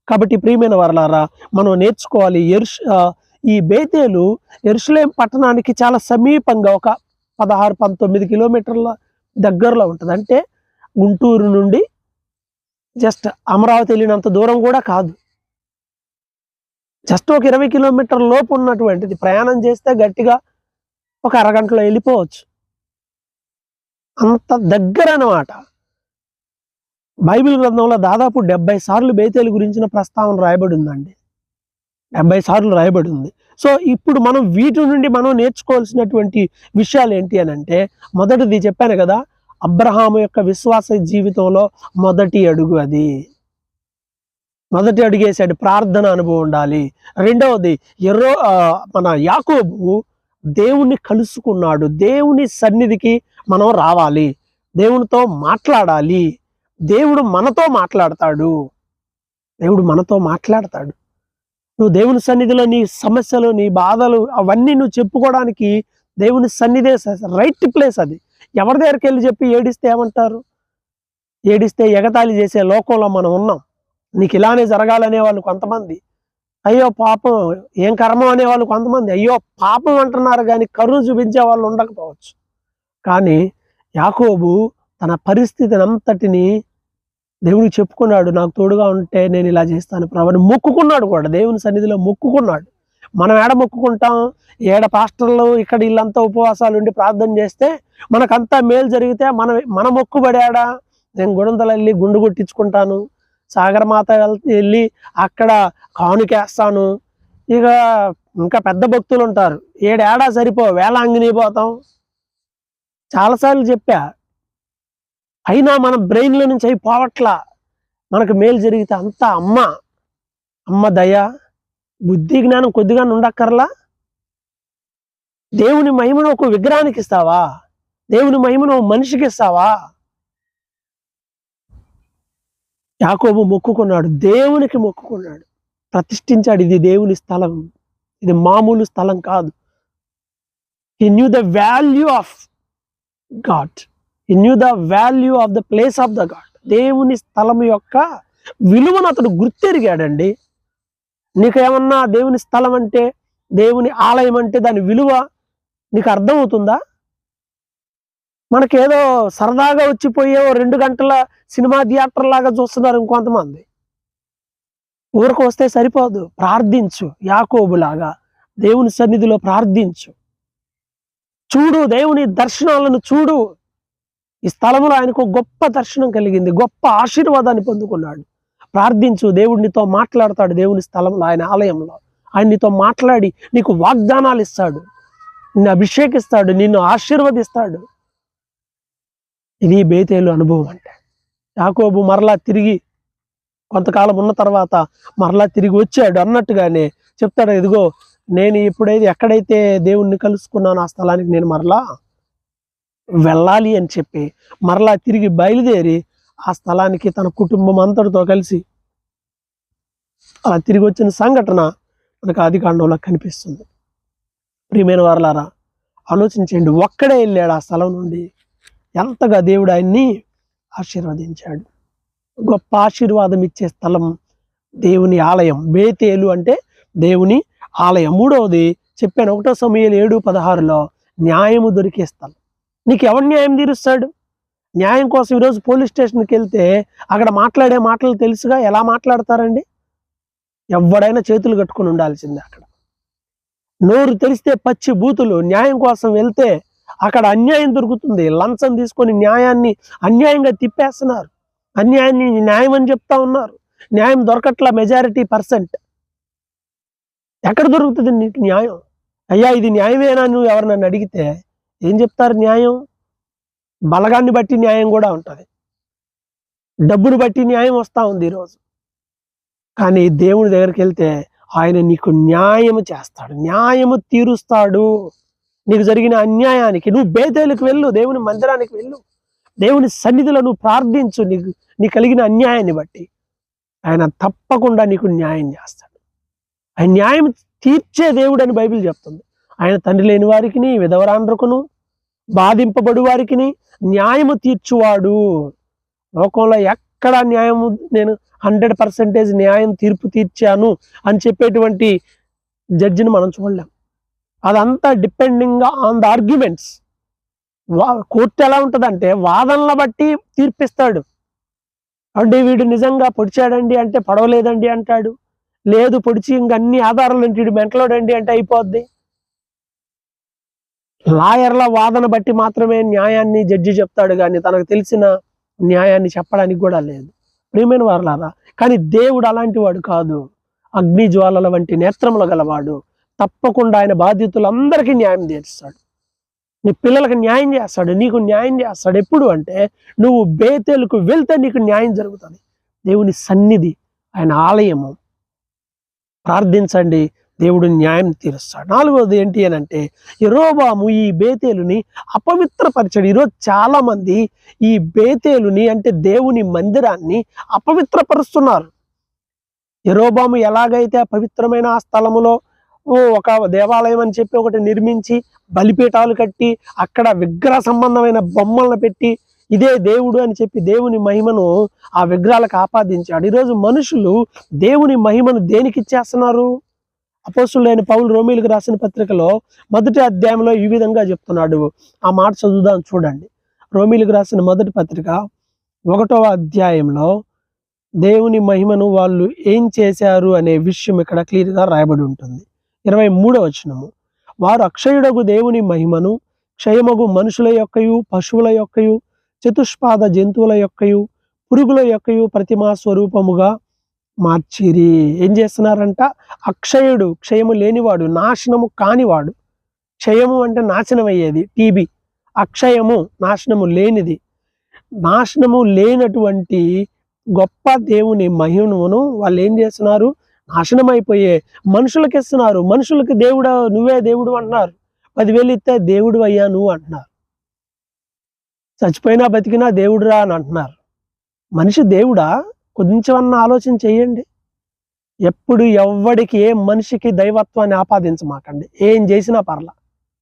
A: కాబట్టి ప్రియమైన వారలారా, మనం నేర్చుకోవాలి. ఈ బేతేలు యెరూషలేం పట్టణానికి చాలా సమీపంగా ఒక 16-19 కిలోమీటర్ల దగ్గరలో ఉంటుంది. అంటే గుంటూరు నుండి జస్ట్ అమరావతి వెళ్ళినంత దూరం కూడా కాదు, జస్ట్ ఒక 20 కిలోమీటర్ల లోపు ఉన్నటువంటిది. ప్రయాణం చేస్తే గట్టిగా ఒక అరగంటలో వెళ్ళిపోవచ్చు, అంత దగ్గర అన్నమాట. బైబిల్ గ్రంథంలో దాదాపు 70 సార్లు బేతేలు గురించిన ప్రస్తావన రాయబడి ఉందండి. 70 సార్లు రాయబడి ఉంది. సో ఇప్పుడు మనం వీటి నుండి మనం నేర్చుకోవాల్సినటువంటి విషయాలు ఏంటి అని అంటే, మొదటిది చెప్పాను కదా, అబ్రహాము యొక్క విశ్వాస జీవితంలో మొదటి అడుగు అది. మొదటి అడుగు వేసాడు. ప్రార్థన అనుభవం ఉండాలి. రెండవది మన యాకోబు దేవుణ్ణి కలుసుకున్నాడు. దేవుని సన్నిధికి మనం రావాలి, దేవునితో మాట్లాడాలి. దేవుడు మనతో మాట్లాడతాడు. దేవుడు మనతో మాట్లాడతాడు. నువ్వు దేవుని సన్నిధిలో నీ సమస్యలు, నీ బాధలు అవన్నీ నువ్వు చెప్పుకోవడానికి దేవుని సన్నిధే రైట్ ప్లేస్ అది. ఎవరి దగ్గరికి వెళ్ళి చెప్పి ఏడిస్తే ఏమంటారు? ఏడిస్తే ఎగతాళి చేసే లోకంలో మనం ఉన్నాం. నీకు ఇలానే జరగాలనే వాళ్ళు కొంతమంది, అయ్యో పాపం ఏం కర్మ అనేవాళ్ళు కొంతమంది, అయ్యో పాపం అంటున్నారు, కానీ కరుణ చూపించే వాళ్ళు ఉండకపోవచ్చు. కానీ యాకోబు తన పరిస్థితిని అంతటిని దేవునికి చెప్పుకున్నాడు. నాకు తోడుగా ఉంటే నేను ఇలా చేస్తాను ప్రభువుని మొక్కుకున్నాడు కూడా. దేవుని సన్నిధిలో మొక్కుకున్నాడు. మనం ఏడ మొక్కుకుంటాం? ఏడ పాస్టర్లు ఇక్కడ వీళ్ళంతా ఉపవాసాలు ఉండి ప్రార్థన చేస్తే మనకంతా మేలు జరిగితే మన మొక్కుబడాడా? నేను గుణంతలు వెళ్ళి గుండు కొట్టించుకుంటాను, సాగరమాత వెళ్ళి అక్కడ కానుకేస్తాను. ఇక ఇంకా పెద్ద భక్తులు ఉంటారు, ఏడా సరిపో వేలాంగిని పోతాం. చాలాసార్లు చెప్పా. అయినా మన బ్రెయిన్లో నుంచి అవి పోవట్లా. మనకు మేలు జరిగితే అంతా అమ్మ దయ, బుద్ధి జ్ఞానం కొద్దిగా ఉండక్కర్లా. దేవుని మహిమను ఒక విగ్రహానికి ఇస్తావా? దేవుని మహిమను మనిషికి ఇస్తావా? యాకోబు మొక్కుకున్నాడు, దేవునికి మొక్కుకున్నాడు, ప్రతిష్ఠించాడు. ఇది దేవుని స్థలం, ఇది మామూలు స్థలం కాదు. He knew the value of God. He knew the value of the place of the God. దేవుని స్థలం యొక్క విలువను అతడు గుర్తెరిగాడండి. నీకేమన్నా దేవుని స్థలం అంటే, దేవుని ఆలయం అంటే దాని విలువ నీకు అర్థమవుతుందా? మనకేదో సరదాగా వచ్చిపోయే 2 గంటల సినిమా థియేటర్ లాగా చూస్తున్నారు ఇంకొంతమంది. ఊరికి వస్తే సరిపోదు, ప్రార్థించు. యాకోబులాగా దేవుని సన్నిధిలో ప్రార్థించు. చూడు, దేవుని దర్శనాలను చూడు. ఈ స్థలంలో ఆయనకు గొప్ప దర్శనం కలిగింది, గొప్ప ఆశీర్వాదాన్ని పొందుకున్నాడు. ప్రార్థించు, దేవుడినితో మాట్లాడతాడు. దేవుని స్థలంలో, ఆయన ఆలయంలో ఆయన నీతో మాట్లాడి నీకు వాగ్దానాలు ఇస్తాడు, నిన్ను అభిషేకిస్తాడు, నిన్ను ఆశీర్వదిస్తాడు. ఇది బేతేలు అనుభవం అంటే. యాకోబు మరలా తిరిగి కొంతకాలం ఉన్న తర్వాత మరలా తిరిగి వచ్చాడు అన్నట్టుగానే చెప్తాడు, ఇదిగో నేను ఎక్కడైతే దేవుణ్ణి కలుసుకున్నాను ఆ స్థలానికి నేను మరలా వెళ్ళాలి అని చెప్పి మరలా తిరిగి బయలుదేరి ఆ స్థలానికి తన కుటుంబం అంతటితో కలిసి అలా తిరిగి వచ్చిన సంఘటన మనకు ఆదికాండంలో కనిపిస్తుంది. ప్రియమైన వారలారా, ఆలోచించండి. ఒక్కడే వెళ్ళాడు ఆ స్థలం నుండి, ఎంతగా దేవుడు ఆయన్ని ఆశీర్వదించాడు. గొప్ప ఆశీర్వాదం ఇచ్చే స్థలం దేవుని ఆలయం. బేతేలు అంటే దేవుని ఆలయం. మూడవది చెప్పాను, 1 సమూయేలు 7:16 న్యాయము దొరికే స్థలం. నీకు ఎవరు న్యాయం తీరుస్తాడు? న్యాయం కోసం ఈరోజు పోలీస్ స్టేషన్కి వెళ్తే అక్కడ మాట్లాడే మాటలు తెలుసుగా. ఎలా మాట్లాడతారండి? ఎవడైనా చేతులు కట్టుకుని ఉండాల్సిందే. అక్కడ నోరు తెరిస్తే పచ్చి బూతులు. న్యాయం కోసం వెళ్తే అక్కడ అన్యాయం దొరుకుతుంది. లంచం తీసుకొని న్యాయాన్ని అన్యాయంగా తిప్పేస్తున్నారు. అన్యాయాన్ని న్యాయం అని చెప్తా ఉన్నారు. న్యాయం దొరకట్లా మెజారిటీ%. ఎక్కడ దొరుకుతుంది నీకు న్యాయం? అయ్యా ఇది న్యాయమేనా నువ్వు ఎవరినన్ను అడిగితే ఏం చెప్తారు? న్యాయం బలగాన్ని బట్టి న్యాయం కూడా ఉంటుంది, డబ్బును బట్టి న్యాయం వస్తూ ఉంది ఈరోజు. కానీ దేవుని దగ్గరికి వెళ్తే ఆయన నీకు న్యాయము చేస్తాడు, న్యాయము తీరుస్తాడు. నీకు జరిగిన అన్యాయానికి నువ్వు బేతేలుకు వెళ్ళు, దేవుని మందిరానికి వెళ్ళు, దేవుని సన్నిధిలో నువ్వు ప్రార్థించు. నీకు కలిగిన అన్యాయాన్ని బట్టి ఆయన తప్పకుండా నీకు న్యాయం చేస్తాడు. ఆయన న్యాయం తీర్చే దేవుడు అని బైబిల్ చెప్తుంది. ఆయన తండ్రి లేని వారికి, విధవరాండ్రకును, బాధింపబడు వారికి న్యాయము తీర్చువాడు. లోకంలో ఎక్కడ న్యాయము నేను 100% న్యాయం తీర్పు తీర్చాను అని చెప్పేటువంటి జడ్జిని మనం చూడలేం. అదంతా depending on the arguments. Court ఎలా ఉంటుందంటే వాదనల బట్టి తీర్పిస్తాడు. అంటే వీడు నిజంగా పొడిచాడండి అంటే పడవలేదండి అంటాడు, లేదు పొడిచి ఇంక అన్ని ఆధారాలు అంటే వీడు మెంటలోడండి అంటే అయిపోద్ది. లాయర్ల వాదన బట్టి మాత్రమే న్యాయాన్ని జడ్జి చెప్తాడు, కానీ తనకు తెలిసిన న్యాయాన్ని చెప్పడానికి కూడా లేదు. ప్రియమైన వారలారా, కానీ దేవుడు అలాంటి వాడు కాదు. అగ్ని జ్వాలల వంటి నేత్రములు గలవాడు. తప్పకుండా ఆయన బాధితులందరికీ న్యాయం తీరుస్తాడు. నీ పిల్లలకు న్యాయం చేస్తాడు, నీకు న్యాయం చేస్తాడు. ఎప్పుడు అంటే నువ్వు బేతేలుకు వెళ్తే నీకు న్యాయం జరుగుతుంది. దేవుని సన్నిధి, ఆయన ఆలయము. ప్రార్థించండి, దేవుడు న్యాయం తీరుస్తాడు. 4వది ఏంటి అని అంటే యెరోబాము ఈ బేతేలుని అపవిత్రపరిచాడు. ఈరోజు చాలా మంది ఈ బేతేలుని అంటే దేవుని మందిరాన్ని అపవిత్రపరుస్తున్నారు. యెరోబాము ఎలాగైతే పవిత్రమైన ఆ స్థలములో ఒక దేవాలయం అని చెప్పి ఒకటి నిర్మించి బలిపీఠాలు కట్టి అక్కడ విగ్రహ సంబంధమైన బొమ్మలను పెట్టి ఇదే దేవుడు అని చెప్పి దేవుని మహిమను ఆ విగ్రహాలకు ఆపాదించాడు. ఈరోజు మనుషులు దేవుని మహిమను దేనికి ఇచ్చేస్తున్నారు? అపోస్తులైన పౌలు రోమీలకు రాసిన పత్రికలో 1వ అధ్యాయంలో ఈ విధంగా చెప్తున్నాడు. ఆ మాట చదువుదాం చూడండి. రోమీలకు రాసిన 1వ పత్రిక 1వ అధ్యాయంలో దేవుని మహిమను వాళ్ళు ఏం చేశారు అనే విషయం ఇక్కడ క్లియర్గా రాయబడి ఉంటుంది. 23వ వచనము, వారు అక్షయుడగు దేవుని మహిమను క్షయమగు మనుషుల యొక్కయు పశువుల యొక్కయు చతుష్పాద జంతువుల యొక్కయు పురుగుల యొక్కయు ప్రతిమా స్వరూపముగా మార్చిరి. ఏం చేస్తున్నారంట? అక్షయుడు, క్షయము లేనివాడు, నాశనము కానివాడు. క్షయము అంటే నాశనం అయ్యేది, టీబీ. అక్షయము నాశనము లేనిది. నాశనము లేనటువంటి గొప్ప దేవుని మహిమను వాళ్ళు ఏం చేస్తున్నారు? నాశనం అయిపోయే మనుషులకు ఇస్తున్నారు. మనుషులకి దేవుడు, నువ్వే దేవుడు అంటున్నారు. 10,000 ఇస్తే దేవుడు అయ్యా నువ్వు అంటున్నారు. చచ్చిపోయినా బతికినా దేవుడురా అని అంటున్నారు. మనిషి దేవుడా? కొంచెమన్నా ఆలోచన చేయండి. ఎప్పుడు ఎవ్వడికి ఏ మనిషికి దైవత్వాన్ని ఆపాదించమాకండి. ఏం చేసినా పర్లా,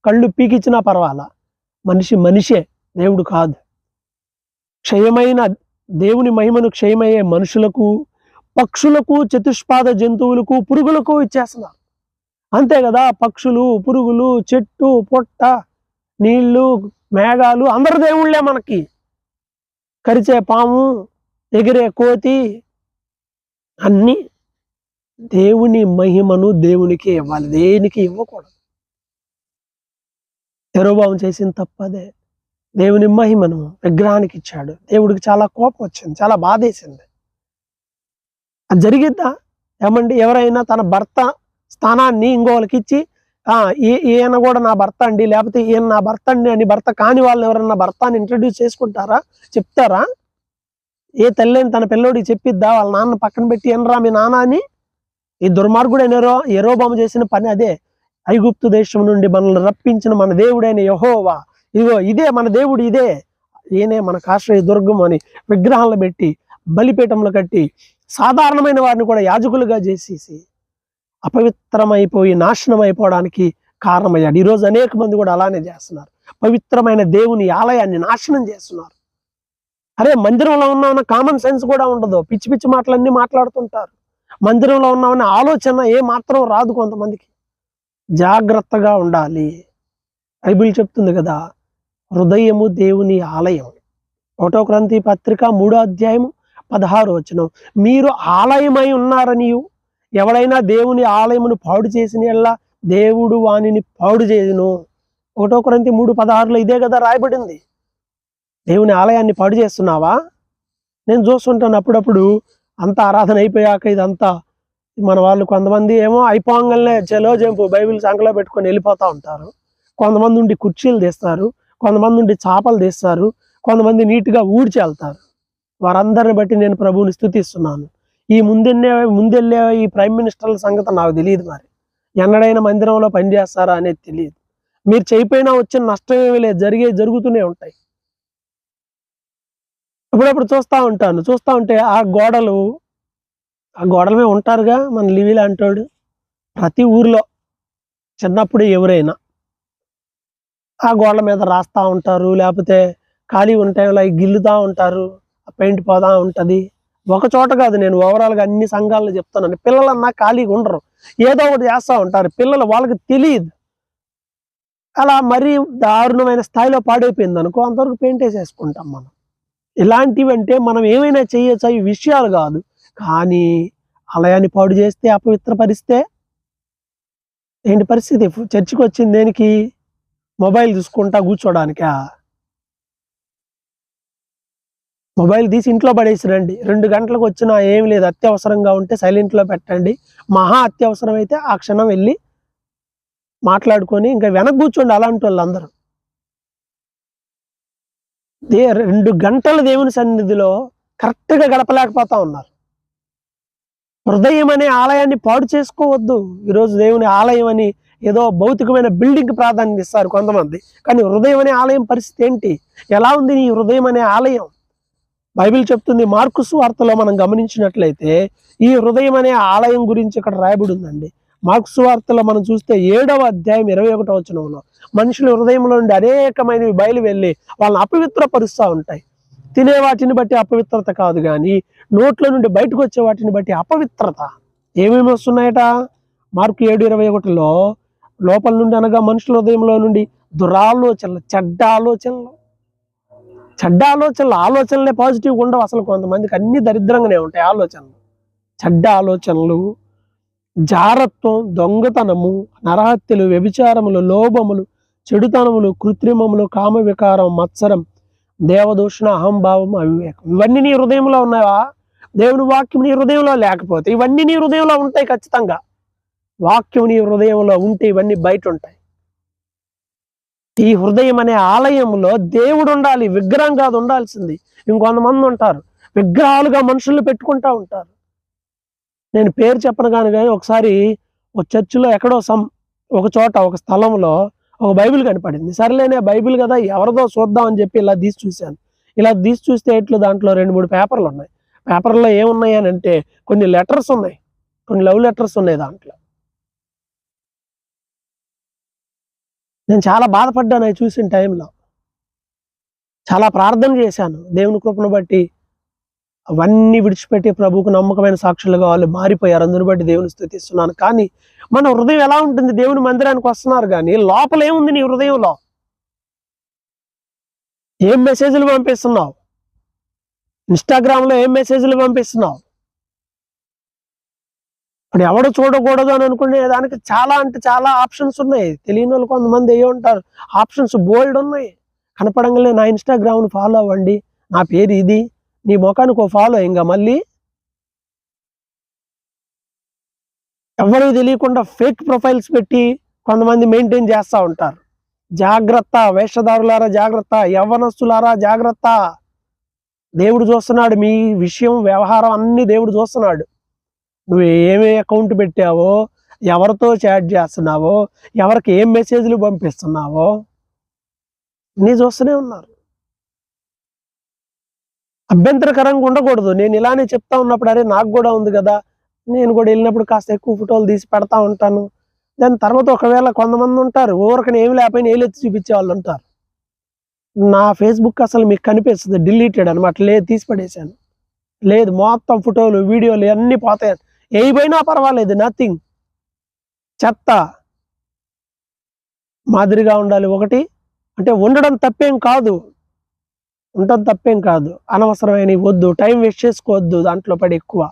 A: కళ్ళు పీకిచ్చినా పర్వాలా, మనిషి మనిషే, దేవుడు కాదు. క్షయమైన దేవుని మహిమను క్షయమయ్యే మనుషులకు, పక్షులకు, చతుష్పాద జంతువులకు, పురుగులకు ఇచ్చేస్తున్నారు. అంతే కదా, పక్షులు, పురుగులు, చెట్టు పొట్ట, నీళ్లు, మేఘాలు అందరు దేవుళ్ళే మనకి. కరిచే పాము, ఎగిరే కోతి, అన్ని దేవుని మహిమను దేవునికి ఇవ్వాలి, దేనికి ఇవ్వకూడదు. యెరోబాము చేసిన తప్పదే. దేవుని మహిమను విగ్రహానికి ఇచ్చాడు. దేవుడికి చాలా కోపం వచ్చింది, చాలా బాధేసింది. అది జరిగిద్దా? ఏమండి, ఎవరైనా తన భర్త స్థానాన్ని ఇంకోళ్ళకి ఇచ్చి ఈయన కూడా నా భర్త అండి, లేకపోతే ఈయన నా భర్త అండి అని భర్త కాని వాళ్ళని ఎవరన్నా భర్తని ఇంట్రడ్యూస్ చేసుకుంటారా? చెప్తారా? ఏ తల్లిని తన పిల్లోడికి చెప్పిద్దా? వాళ్ళ నాన్న పక్కన పెట్టి ఎనరా మీ నాన్న అని? ఈ దుర్మార్గుడు యెరోబాము చేసిన పని అదే. ఐగుప్తు దేశం నుండి మనల్ని రప్పించిన మన దేవుడైన యెహోవా, ఇదిగో ఇదే మన దేవుడు, ఇదే ఈయనే మనకు ఆశ్రయ దుర్గం అని విగ్రహాలను పెట్టి బలిపీఠంలో కట్టి సాధారణమైన వారిని కూడా యాజకులుగా చేసేసి అపవిత్రమైపోయి నాశనం అయిపోవడానికి కారణమయ్యాడు. ఈరోజు అనేక మంది కూడా అలానే చేస్తున్నారు. పవిత్రమైన దేవుని ఆలయాన్ని నాశనం చేస్తున్నారు. అరే, మందిరంలో ఉన్నామన్న కామన్ సెన్స్ కూడా ఉండదు. పిచ్చి పిచ్చి మాటలన్నీ మాట్లాడుతుంటారు. మందిరంలో ఉన్నామన్న ఆలోచన ఏ మాత్రం రాదు కొంతమందికి. జాగ్రత్తగా ఉండాలి. బైబిల్ చెప్తుంది కదా, హృదయము దేవుని ఆలయం. 1వ కొరింథీ పత్రిక 3వ అధ్యాయము 16వ వచనం, మీరు ఆలయమై ఉన్నారనియు ఎవడైనా దేవుని ఆలయమును పాడు చేసిన యెడల దేవుడు వానిని పాడు చేయును. 1వ కొరింథీ 3:16లో ఇదే కదా రాయబడింది. దేవుని ఆలయాన్ని పాడు చేస్తున్నావా? నేను చూస్తుంటాను అప్పుడప్పుడు, అంత ఆరాధన అయిపోయాక ఇదంతా మన వాళ్ళు కొంతమంది ఏమో అయిపోగానే చెలో జంపు బైబిల్ సంకలో పెట్టుకొని వెళ్ళిపోతూ ఉంటారు. కొంతమంది ఉండి కుర్చీలు తీస్తారు, కొంతమంది ఉండి చాపలు తీస్తారు, కొంతమంది నీట్గా ఊడ్చి వెళ్తారు. వారందరిని బట్టి నేను ప్రభువుని స్తుతిస్తున్నాను. ఈ ముందెళ్ళే ఈ ప్రైమ్ మినిస్టర్ల సంగతి నాకు తెలియదు. మరి ఎన్నడైనా మందిరంలో పనిచేస్తారా అనేది తెలియదు. మీరు చేయిపోయినా వచ్చిన నష్టం ఏమీ లేదు, జరుగుతూనే ఉంటాయి. అప్పుడప్పుడు చూస్తూ ఉంటే ఆ గోడల మీద ఉంటారుగా మన లివిలా అంటాడు. ప్రతి ఊర్లో చిన్నప్పుడు ఎవరైనా ఆ గోడల మీద రాస్తూ ఉంటారు, లేకపోతే ఖాళీ ఉంటాయి అవి గిల్లుతూ ఉంటారు, పెయింట్ పోతా ఉంటుంది. ఒక చోట కాదు, నేను ఓవరాల్గా అన్ని సంఘాలను చెప్తున్నాను. పిల్లలన్నా ఖాళీగా ఉండరు, ఏదో ఒకటి చేస్తూ ఉంటారు. పిల్లలు వాళ్ళకి తెలియదు. అలా మరీ దారుణమైన స్థాయిలో పాడైపోయింది అనుకో, అంతవరకు పెయింట్ వేసేసుకుంటాం మనం. ఇలాంటివి అంటే మనం ఏమైనా చేయొచ్చు, అవి విషయాలు కాదు. కానీ ఆలయాన్ని పాడు చేస్తే, అపవిత్రపరిస్తే ఏంటి పరిస్థితి? చర్చికి వచ్చింది దేనికి? మొబైల్ చూసుకుంటా కూర్చోడానికా? మొబైల్ తీసి ఇంట్లో పడేసి రండి. 2 గంటలకు వచ్చినా ఏమి లేదు, అత్యవసరంగా ఉంటే సైలెంట్లో పెట్టండి. మహా అత్యవసరం అయితే ఆ క్షణం వెళ్ళి మాట్లాడుకొని ఇంకా వెనక్కి కూర్చోండి. అలాంటి వాళ్ళందరూ 2 గంటలు దేవుని సన్నిధిలో కరెక్ట్గా గడపలేకపోతా ఉన్నారు. హృదయం అనే ఆలయాన్ని పాడు చేసుకోవద్దు. ఈరోజు దేవుని ఆలయం అని ఏదో భౌతికమైన బిల్డింగ్ ప్రాధాన్యత ఇస్తారు కొంతమంది, కానీ హృదయం అనే ఆలయం పరిస్థితి ఏంటి? ఎలా ఉంది నీ హృదయం అనే ఆలయం? బైబిల్ చెప్తుంది, మార్కు సువార్తలో మనం గమనించినట్లయితే ఈ హృదయం అనే ఆలయం గురించి ఇక్కడ రాయబడి ఉందండి. మార్కు సువార్తలో మనం చూస్తే 7వ అధ్యాయం 21వ వచనంలో మనుషుల హృదయంలో నుండి అనేకమైనవి బయలు వెళ్ళి వాళ్ళని అపవిత్రపరుస్తూ ఉంటాయి. తినే వాటిని బట్టి అపవిత్రత కాదు, కానీ నోట్ల నుండి బయటకు వచ్చే వాటిని బట్టి అపవిత్రత. ఏమేమి వస్తున్నాయట? మార్కు 7:21లో లోపల నుండి అనగా మనుషుల హృదయంలో నుండి దురాలోచనలు, చెడ్డ ఆలోచనలే పాజిటివ్గా ఉండవు. అసలు కొంతమందికి అన్ని దరిద్రంగానే ఉంటాయి ఆలోచనలు. చెడ్డ ఆలోచనలు, జారత్వం, దొంగతనము, నరహత్యలు, వ్యభిచారములు, లోభములు, చెడుతనములు, కృత్రిమములు, కామ వికారం, మత్సరం, దేవదూషణ, అహంభావం, అవివేకం. ఇవన్నీ నీ హృదయంలో ఉన్నావా? దేవుని వాక్యం నీ హృదయంలో లేకపోతే ఇవన్నీ నీ హృదయంలో ఉంటాయి ఖచ్చితంగా. వాక్యం నీ హృదయంలో ఉంటే ఇవన్నీ బయట ఉంటాయి. ఈ హృదయం అనే ఆలయంలో దేవుడు ఉండాలి, విగ్రహం కాదు ఉండాల్సింది. ఇంకొంతమంది ఉంటారు విగ్రహాలుగా మనుషుల్ని పెట్టుకుంటా ఉంటారు. నేను పేరు చెప్పను కానీ ఒకసారి ఒక చర్చిలో ఎక్కడో ఒక చోట ఒక స్థలంలో ఒక బైబిల్ కనపడింది. సరేలేనే బైబిల్ కదా ఎవరిదో చూద్దాం అని చెప్పి ఇలా తీసి చూశాను. ఇలా తీసి చూస్తే ఎట్లు దాంట్లో 2-3 పేపర్లు ఉన్నాయి. పేపర్లో ఏమున్నాయి అని అంటే కొన్ని లెటర్స్ ఉన్నాయి, కొన్ని లవ్ లెటర్స్ ఉన్నాయి దాంట్లో. నేను చాలా బాధపడ్డాను అవి చూసిన టైంలో. చాలా ప్రార్థన చేశాను, దేవుని కృపను బట్టి అవన్నీ విడిచిపెట్టి ప్రభువుకు నమ్మకమైన సాక్షులుగా వాళ్ళు మారిపోయారు. అందుని బట్టి దేవుని స్తుతిస్తున్నాను. కానీ మన హృదయం ఎలా ఉంటుంది? దేవుని మందిరానికి వస్తున్నారు కానీ లోపల ఏముంది నీ హృదయంలో? ఏం మెసేజ్లు పంపిస్తున్నావు? ఇన్స్టాగ్రామ్లో ఏం మెసేజ్లు పంపిస్తున్నావు? ఇప్పుడు ఎవడు చూడకూడదు అని అనుకునే దానికి చాలా అంటే చాలా ఆప్షన్స్ ఉన్నాయి. తెలియని వాళ్ళు కొంతమంది ఏ ఉంటారు, ఆప్షన్స్ బోల్డ్ ఉన్నాయి. కనపడంగానే నా ఇన్స్టాగ్రామ్ని ఫాలో అవ్వండి, నా పేరు ఇది, నీ ముఖానికి ఒక ఫాలో. ఇంకా మళ్ళీ ఎవరికి తెలియకుండా ఫేక్ ప్రొఫైల్స్ పెట్టి కొంతమంది మెయింటైన్ చేస్తూ ఉంటారు. జాగ్రత్త, వేషధారులారా జాగ్రత్త, యవ్వనస్తులారా జాగ్రత్త. దేవుడు చూస్తున్నాడు మీ విషయం, వ్యవహారం అన్ని దేవుడు చూస్తున్నాడు. నువ్వు ఏమి అకౌంట్ పెట్టావో, ఎవరితో చాట్ చేస్తున్నావో, ఎవరికి ఏం మెసేజ్లు పంపిస్తున్నావో నీ చూస్తూనే ఉన్నారు. అభ్యంతరకరంగా ఉండకూడదు. నేను ఇలానే చెప్తా ఉన్నప్పుడు అరే నాకు కూడా ఉంది కదా, నేను కూడా వెళ్ళినప్పుడు కాస్త ఎక్కువ ఫోటోలు తీసి పెడతా ఉంటాను. దాని తర్వాత ఒకవేళ కొంతమంది ఉంటారు ఊరకని ఏమి లేకపోయినా ఏలెత్తి చూపించే వాళ్ళు ఉంటారు. నా ఫేస్బుక్ అసలు మీకు కనిపిస్తుంది డిలీటెడ్ అనమాట. లేదు, తీసి పడేశాను. లేదు, మొత్తం ఫోటోలు వీడియోలు అన్నీ పోతాయి. ఏమైనా పర్వాలేదు, నథింగ్. చెత్త మాదిరిగా ఉండాలి. ఒకటి అంటే ఉండడం తప్పేం కాదు, అనవసరమైన వద్దు, టైం వేస్ట్ చేసుకోవద్దు దాంట్లో పడి ఎక్కువ.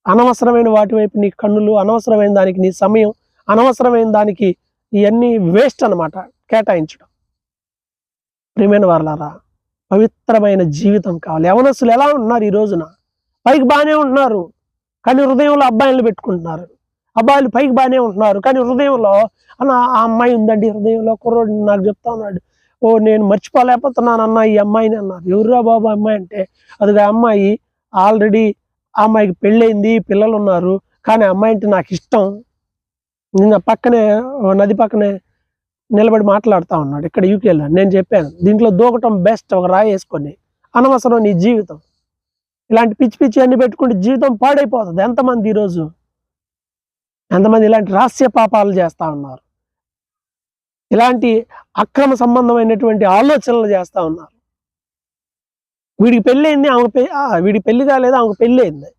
A: అనవసరమైన వాటి వైపు నీ కన్నులు, అనవసరమైన దానికి నీ సమయం, అనవసరమైన దానికి ఇవన్నీ వేస్ట్ అనమాట కేటాయించడం. ప్రియమైన వారలారా, పవిత్రమైన జీవితం కావాలి. యవనస్తులు ఎలా ఉంటున్నారు ఈ రోజున? పైకి బాగానే ఉంటున్నారు కానీ హృదయంలో అబ్బాయిలు పెట్టుకుంటున్నారు. అబ్బాయిలు పైకి బాగానే ఉంటున్నారు కానీ హృదయంలో అన్న ఆ అమ్మాయి ఉందండి, హృదయంలో కుర్రోడు నాకు చెప్తా ఉన్నాడు, ఓ నేను మర్చిపోలేకపోతున్నాను అన్న ఈ అమ్మాయిని అన్నారు. ఎవరురా బాబు అమ్మాయి అంటే, అదిగా అమ్మాయి ఆల్రెడీ, ఆ అమ్మాయికి పెళ్ళయింది, పిల్లలు ఉన్నారు, కానీ అమ్మాయి అంటే నాకు ఇష్టం. నిన్న పక్కనే నది పక్కనే నిలబడి మాట్లాడుతూ ఉన్నాడు ఇక్కడ యూకేలో. నేను చెప్పాను దీంట్లో దూకటం బెస్ట్, ఒక రాయి వేసుకొని. అనవసరం నీ జీవితం. ఇలాంటి పిచ్చి పిచ్చి అన్ని పెట్టుకుంటే జీవితం పాడైపోతుంది. ఎంతమంది ఇలాంటి రహస్య పాపాలు చేస్తూ ఉన్నారు, ఇలాంటి అక్రమ సంబంధమైనటువంటి ఆలోచనలు చేస్తూ ఉన్నారు. వీడికి పెళ్ళయింది, వీడికి పెళ్లి కాలేదు, ఆమెకు పెళ్ళి అయింది.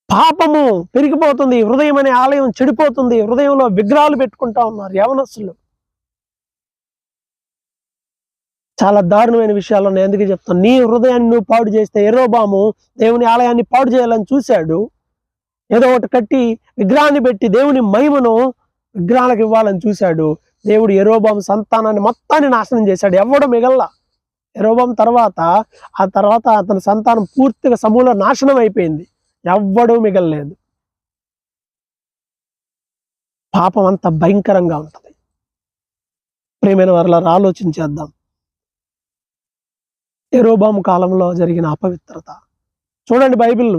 A: పాపము పెరిగిపోతుంది, హృదయం అనే ఆలయం చెడిపోతుంది, హృదయంలో విగ్రహాలు పెట్టుకుంటా ఉన్నారు యవనస్తులు. చాలా దారుణమైన విషయాలు ఉన్నాయి. ఎందుకు చెప్తాను? నీ హృదయాన్ని నువ్వు పాడు చేస్తే, యెరోబాము దేవుని ఆలయాన్ని పాడు చేయాలని చూశాడు. ఏదో ఒకటి కట్టి విగ్రహాన్ని పెట్టి దేవుని మహిమను విగ్రహాలకు ఇవ్వాలని చూశాడు. దేవుడు యెరోబాము సంతానాన్ని మొత్తాన్ని నాశనం చేశాడు. ఎవడు మిగల్లా. యెరోబాము తర్వాత అతని సంతానం పూర్తిగా సమూల నాశనం అయిపోయింది. ఎవ్వడూ మిగలలేదు. పాపం అంత భయంకరంగా ఉంటుంది. ప్రియమైన వారలారా, ఆలోచించేద్దాం. యెరోబాము కాలంలో జరిగిన అపవిత్రత. చూడండి బైబిల్,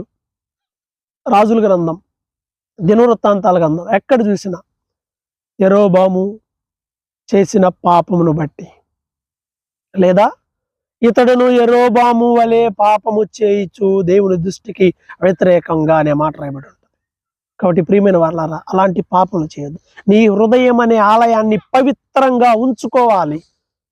A: రాజుల గ్రంథం, దినవృత్తాంతాల గ్రంథం, ఎక్కడ చూసినా యెరోబాము చేసిన పాపమును బట్టి, లేదా ఇతడును యెరోబాము వలె పాపము చేయిచు దేవుని దృష్టికి వ్యతిరేకంగా అనే మాట రాయబడి ఉంటుంది. కాబట్టి ప్రియమైన వాళ్ళారా, అలాంటి పాపము చేయొద్దు. నీ హృదయం అనే ఆలయాన్ని పవిత్రంగా ఉంచుకోవాలి,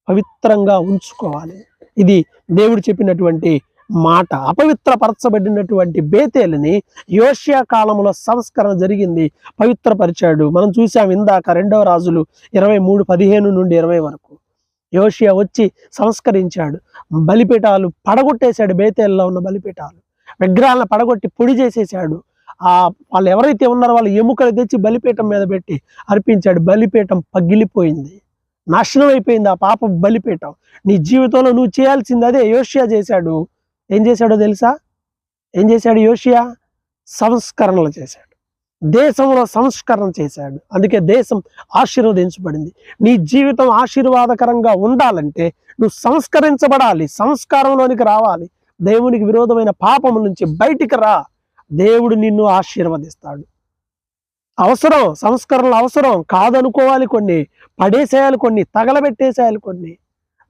A: పవిత్రంగా ఉంచుకోవాలి. ఇది దేవుడు చెప్పినటువంటి మాట. అపవిత్రపరచబడినటువంటి బేతేలుని యోషియా కాలంలో సంస్కరణ జరిగింది, పవిత్రపరిచాడు. మనం చూసాం ఇందాక 2వ రాజులు 23:15 నుండి 20 వరకు. యోషియా వచ్చి సంస్కరించాడు, బలిపీఠాలు పడగొట్టేశాడు, బేతేల్లో ఉన్న బలిపీఠాలు, విగ్రహాలను పడగొట్టి పొడి చేసేసాడు. వాళ్ళు ఎవరైతే ఉన్నారో వాళ్ళు ఎముకలు తెచ్చి బలిపీఠం మీద పెట్టి అర్పించాడు. బలిపీఠం పగిలిపోయింది, నాశనం అయిపోయింది ఆ పాప బలిపీఠం. నీ జీవితంలో నువ్వు చేయాల్సింది అదే యోషియా చేశాడు. ఏం చేశాడో తెలుసా? ఏం చేశాడు యోషియా? సంస్కరణలు చేశాడు, దేశంలో సంస్కరణ చేశాడు. అందుకే దేశం ఆశీర్వదించబడింది. నీ జీవితం ఆశీర్వాదకరంగా ఉండాలంటే నువ్వు సంస్కరించబడాలి, సంస్కారంలోనికి రావాలి. దేవునికి విరోధమైన పాపము నుంచి బయటికి రా, దేవుడు నిన్ను ఆశీర్వదిస్తాడు. అవసరం, సంస్కరణలు అవసరం కాదనుకోవాలి, కొన్ని పడేసేయాలి, కొన్ని తగలబెట్టేసేయాలి, కొన్ని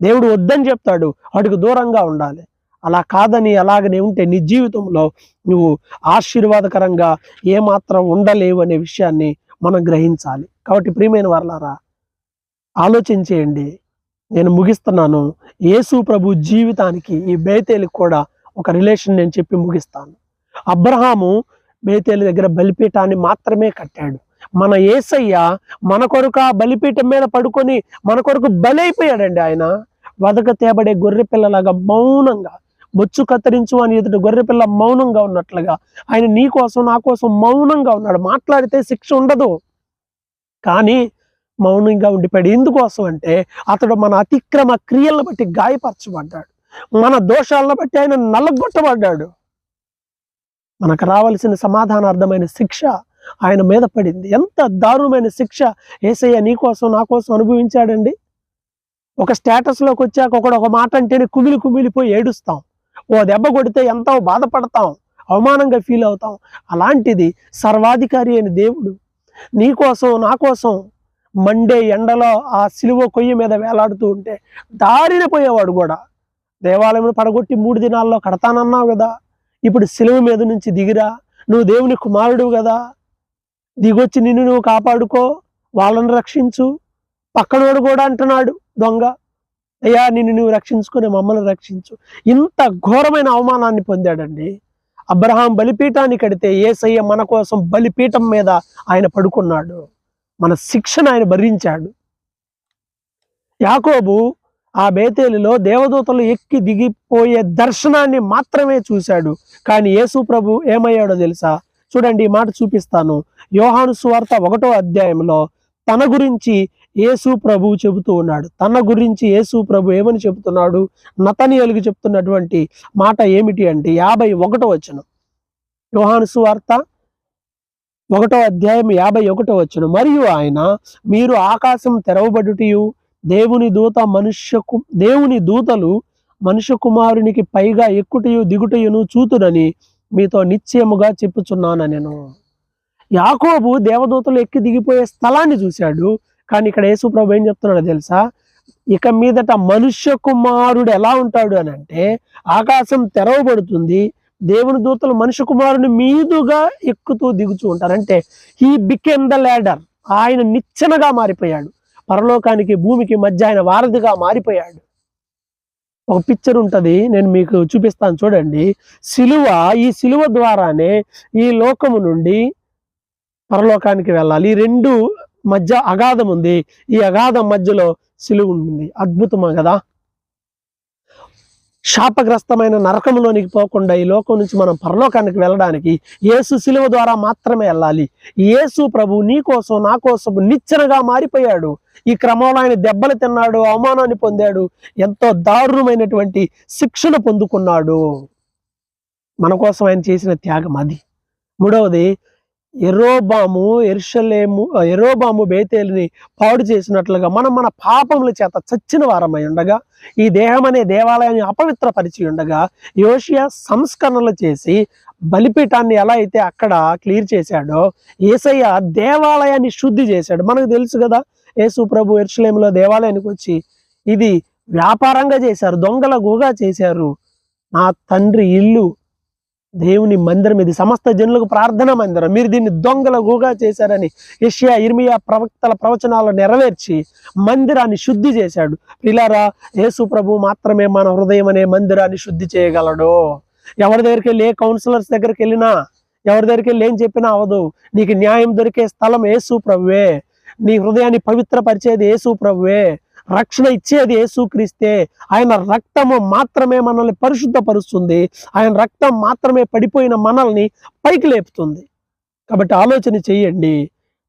A: దేవుడు వద్దని చెప్తాడు, వాటికి దూరంగా ఉండాలి. అలా కాదని అలాగనే ఉంటే నీ జీవితంలో నువ్వు ఆశీర్వాదకరంగా ఏమాత్రం ఉండలేవు అనే విషయాన్ని మనం గ్రహించాలి. కాబట్టి ప్రియమైన వారలారా, ఆలోచించేయండి. నేను ముగిస్తున్నాను. యేసు ప్రభు జీవితానికి ఈ బేతేలుకి కూడా ఒక రిలేషన్ నేను చెప్పి ముగిస్తాను. అబ్రహాము బేతేలు దగ్గర బలిపీఠాన్ని మాత్రమే కట్టాడు. మన యేసయ్య మన కొరకు ఆ బలిపీఠం మీద పడుకొని మన కొరకు బలైపోయాడండి. ఆయన వదక తేబడే గొర్రె పిల్లలాగా మౌనంగా, బొచ్చు కత్తిరించు అని ఎదుట గొర్రెపిల్ల మౌనంగా ఉన్నట్లుగా ఆయన నీ కోసం నా కోసం మౌనంగా ఉన్నాడు. మాట్లాడితే శిక్ష ఉండదు, కానీ మౌనంగా ఉండిపోయాడు. ఎందుకోసం అంటే అతడు మన అతిక్రమ క్రియలను బట్టి గాయపరచబడ్డాడు, మన దోషాలను బట్టి ఆయన నల్లగొట్టబడ్డాడు. మనకు రావాల్సిన సమాధానార్థమైన శిక్ష ఆయన మీద పడింది. ఎంత దారుణమైన శిక్ష యేసయ్య నీ కోసం నా కోసం అనుభవించాడండి. ఒక స్టేటస్లోకి వచ్చాక ఒక మాట అంటేనే కుమిలిపోయి ఏడుస్తాం, ఓ దెబ్బ కొడితే ఎంతో బాధపడతాం, అవమానంగా ఫీల్ అవుతాం. అలాంటిది సర్వాధికారి అయిన దేవుడు నీ కోసం నా కోసం మండే ఎండలో ఆ సిలువ కొయ్య మీద వేలాడుతూ ఉంటే దారిన పోయేవాడు కూడా, దేవాలయం పడగొట్టి 3 దినాల్లో కడతానన్నావు కదా, ఇప్పుడు సిలువ మీద నుంచి దిగిరా, నువ్వు దేవుని కుమారుడు కదా, దిగొచ్చి నిన్ను నువ్వు కాపాడుకో, వాళ్ళని రక్షించు. పక్కనోడు కూడా అంటున్నాడు, దొంగ, అయ్యా నిన్ను నువ్వు రక్షించుకొని మమ్మల్ని రక్షించు. ఇంత ఘోరమైన అవమానాన్ని పొందాడండి. అబ్రహాం బలిపీఠాన్ని కడితే యేసయ్య మన కోసం బలిపీఠం మీద ఆయన పడుకున్నాడు, మన శిక్షను ఆయన భరించాడు. యాకోబు ఆ బేతేలులో దేవదూతలు ఎక్కి దిగిపోయే దర్శనాన్ని మాత్రమే చూశాడు, కానీ యేసు ప్రభు ఏమయ్యాడో తెలుసా? చూడండి, ఈ మాట చూపిస్తాను. యోహాను సువార్త 1వ అధ్యాయంలో తన గురించి యేసు ప్రభు చెబుతూ ఉన్నాడు. తన గురించి యేసు ప్రభు ఏమని చెబుతున్నాడు? నతనీయులకు చెప్తున్నటువంటి మాట ఏమిటి అంటే 51వ వచనం, యోహాను సువార్త 1వ అధ్యాయం 51వ వచనం. మరియు ఆయన, మీరు ఆకాశం తెరవబడుటయు దేవుని దూతలు మనుష్య కుమారునికి పైగా ఎక్కుటయు దిగుటయును చూతురని మీతో నిశ్చయముగా చెప్పుచున్నాను నేను. యాకోబు దేవదూతలు ఎక్కి దిగిపోయే స్థలాన్ని చూశాడు, కానీ ఇక్కడ యేసు ప్రభు ఏం చెప్తున్నాడో తెలుసా? ఇక మీదట మనుష్య కుమారుడు ఎలా ఉంటాడు అని అంటే, ఆకాశం తెరవబడుతుంది, దేవుని దూతలు మనుష్య కుమారుని మీదుగా ఎక్కుతూ దిగుతూ ఉంటారంటే హీ బికేమ్ ద ల్యాడర్. ఆయన నిచ్చెనగా మారిపోయాడు, పరలోకానికి భూమికి మధ్య ఆయన వారధిగా మారిపోయాడు. ఒక పిక్చర్ ఉంటుంది, నేను మీకు చూపిస్తాను చూడండి. ఈ సిలువ ద్వారానే ఈ లోకము నుండి పరలోకానికి వెళ్ళాలి. ఈ రెండు మధ్య అగాధం ఉంది, ఈ అగాధం మధ్యలో సిలువ ఉంది. అద్భుతమా కదా? శాపగ్రస్తమైన నరకంలోనికి పోకుండా ఈ లోకం నుంచి మనం పరలోకానికి వెళ్ళడానికి యేసు సిలువ ద్వారా మాత్రమే వెళ్ళాలి. యేసు ప్రభు నీ కోసం నా కోసం నిచ్చెనగా మారిపోయాడు. ఈ క్రమంలో ఆయన దెబ్బలు తిన్నాడు, అవమానాన్ని పొందాడు, ఎంతో దారుణమైనటువంటి శిక్షణ పొందుకున్నాడు. మన కోసం ఆయన చేసిన త్యాగం అది. 3వది, యెరోబాము బేతేలుని పాడు చేసినట్లుగా మనం మన పాపముల చేత చచ్చిన వారమై ఉండగా, ఈ దేహం అనే దేవాలయాన్ని అపవిత్రపరిచి ఉండగా, యోషియా సంస్కరణలు చేసి బలిపీఠాన్ని ఎలా అయితే అక్కడ క్లియర్ చేశాడో, యేసయ్య దేవాలయాన్ని శుద్ధి చేశాడు. మనకు తెలుసు కదా, యేసు ప్రభు యెరూషలేములో దేవాలయానికి వచ్చి ఇది వ్యాపారంగా చేశారు, దొంగల గుగా చేశారు. నా తండ్రి ఇల్లు దేవుని మందిరం, ఇది సమస్త జనులకు ప్రార్థనా మందిరం, మీరు దీన్ని దొంగల గుగా చేశారని యెషయా ఇర్మియా ప్రవక్తల ప్రవచనాలు నెరవేర్చి మందిరాన్ని శుద్ధి చేశాడు. పిల్లరా, యేసు ప్రభు మాత్రమే మన హృదయం అనే మందిరాన్ని శుద్ధి చేయగలడు. ఎవరి దగ్గరికి వెళ్ళి, ఏ కౌన్సిలర్స్ దగ్గరికి వెళ్ళినా, ఎవరి దగ్గరికి వెళ్ళి ఏం చెప్పినా అవదు. నీకు న్యాయం దొరికే స్థలం యేసు ప్రభువే. నీ హృదయాన్ని పవిత్రపరిచేది యేసు ప్రభువే. రక్షణ ఇచ్చేది యేసుక్రీస్తే. ఆయన రక్తము మాత్రమే మనల్ని పరిశుద్ధపరుస్తుంది. ఆయన రక్తం మాత్రమే పడిపోయిన మనల్ని పైకి లేపుతుంది. కాబట్టి ఆలోచన చెయ్యండి.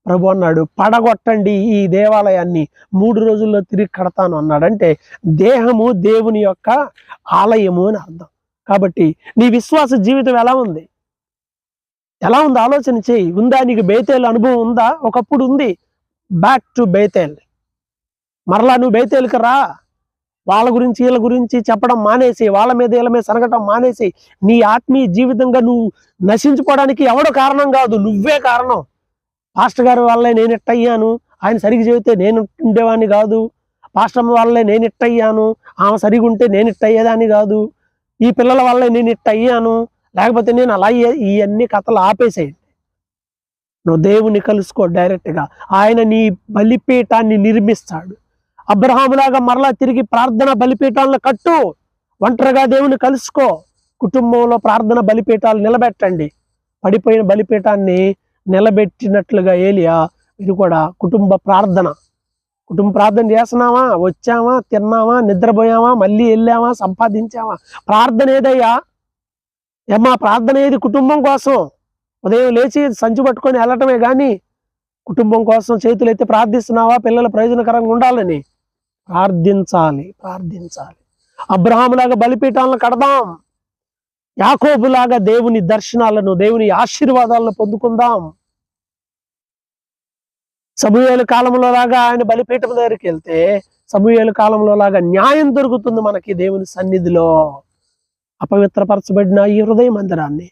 A: ప్రభు అన్నాడు, పడగొట్టండి ఈ దేవాలయాన్ని, 3 రోజుల్లో తిరిగి కడతాను అన్నాడు. అంటే దేహము దేవుని యొక్క ఆలయము అని అర్థం. కాబట్టి నీ విశ్వాస జీవితం ఎలా ఉంది? ఆలోచన చేయి. ఉందా నీకు బేతేలు అనుభవం ఉందా? ఒకప్పుడు ఉంది. Back to Bethel. మరలా నువ్వు బేతేలుకి రా. వాళ్ళ గురించి వీళ్ళ గురించి చెప్పడం మానేసి, వాళ్ళ మీద వీళ్ళ మీద సనగటం మానేసి, నీ ఆత్మీయ జీవితంగా నువ్వు నశించుకోవడానికి ఎవడో కారణం కాదు, నువ్వే కారణం. పాస్టర్ గారి వల్లే నేను ఇట్టయ్యాను, ఆయన సరిగ్గా చెబితే నేను ఉండేవాడిని కాదు. పాస్టర్ వల్లే నేను ఇట్టయ్యాను, ఆమె సరిగా ఉంటే నేను ఇట్టయ్యేదాన్ని కాదు. ఈ పిల్లల వల్లే నేను ఇట్టయ్యాను, లేకపోతే నేను అలా ఇవన్నీ కథలు ఆపేసేయండి. నువ్వు దేవుని కలుసుకో డైరెక్ట్గా. ఆయన నీ బలిపీఠాన్ని నిర్మిస్తాడు. అబ్రహాములాగా మరలా తిరిగి ప్రార్థన బలిపీఠాలను కట్టు. ఒంటరిగా దేవుని కలుసుకో. కుటుంబంలో ప్రార్థన బలిపీఠాలు నిలబెట్టండి. పడిపోయిన బలిపీఠాన్ని నిలబెట్టినట్లుగా ఏలియా మీరు కూడా కుటుంబ ప్రార్థన చేస్తున్నావా? వచ్చామా, తిన్నామా, నిద్రపోయామా, మళ్ళీ వెళ్ళామా, సంపాదించామా? ప్రార్థన ఏదయ్యా? ఏమ్మా ప్రార్థన ఏది? కుటుంబం కోసం. ఉదయం లేచి సంచి పట్టుకొని వెళ్ళటమే కానీ కుటుంబం కోసం చేతులు ఎత్తి ప్రార్థిస్తున్నావా? పిల్లలు ప్రయోజనకరంగా ఉండాలని ప్రార్థించాలి. అబ్రహాములాగా బలిపీఠాలను కడదాం. యాకోబులాగా దేవుని దర్శనాలను, దేవుని ఆశీర్వాదాలను పొందుకుందాం. సమూయేలు కాలంలో లాగా ఆయన బలిపీఠం దగ్గరికి వెళ్తే సమూయేలు కాలంలో లాగా న్యాయం దొరుకుతుంది మనకి దేవుని సన్నిధిలో. అపవిత్రపరచబడిన ఈ హృదయ మందిరాన్ని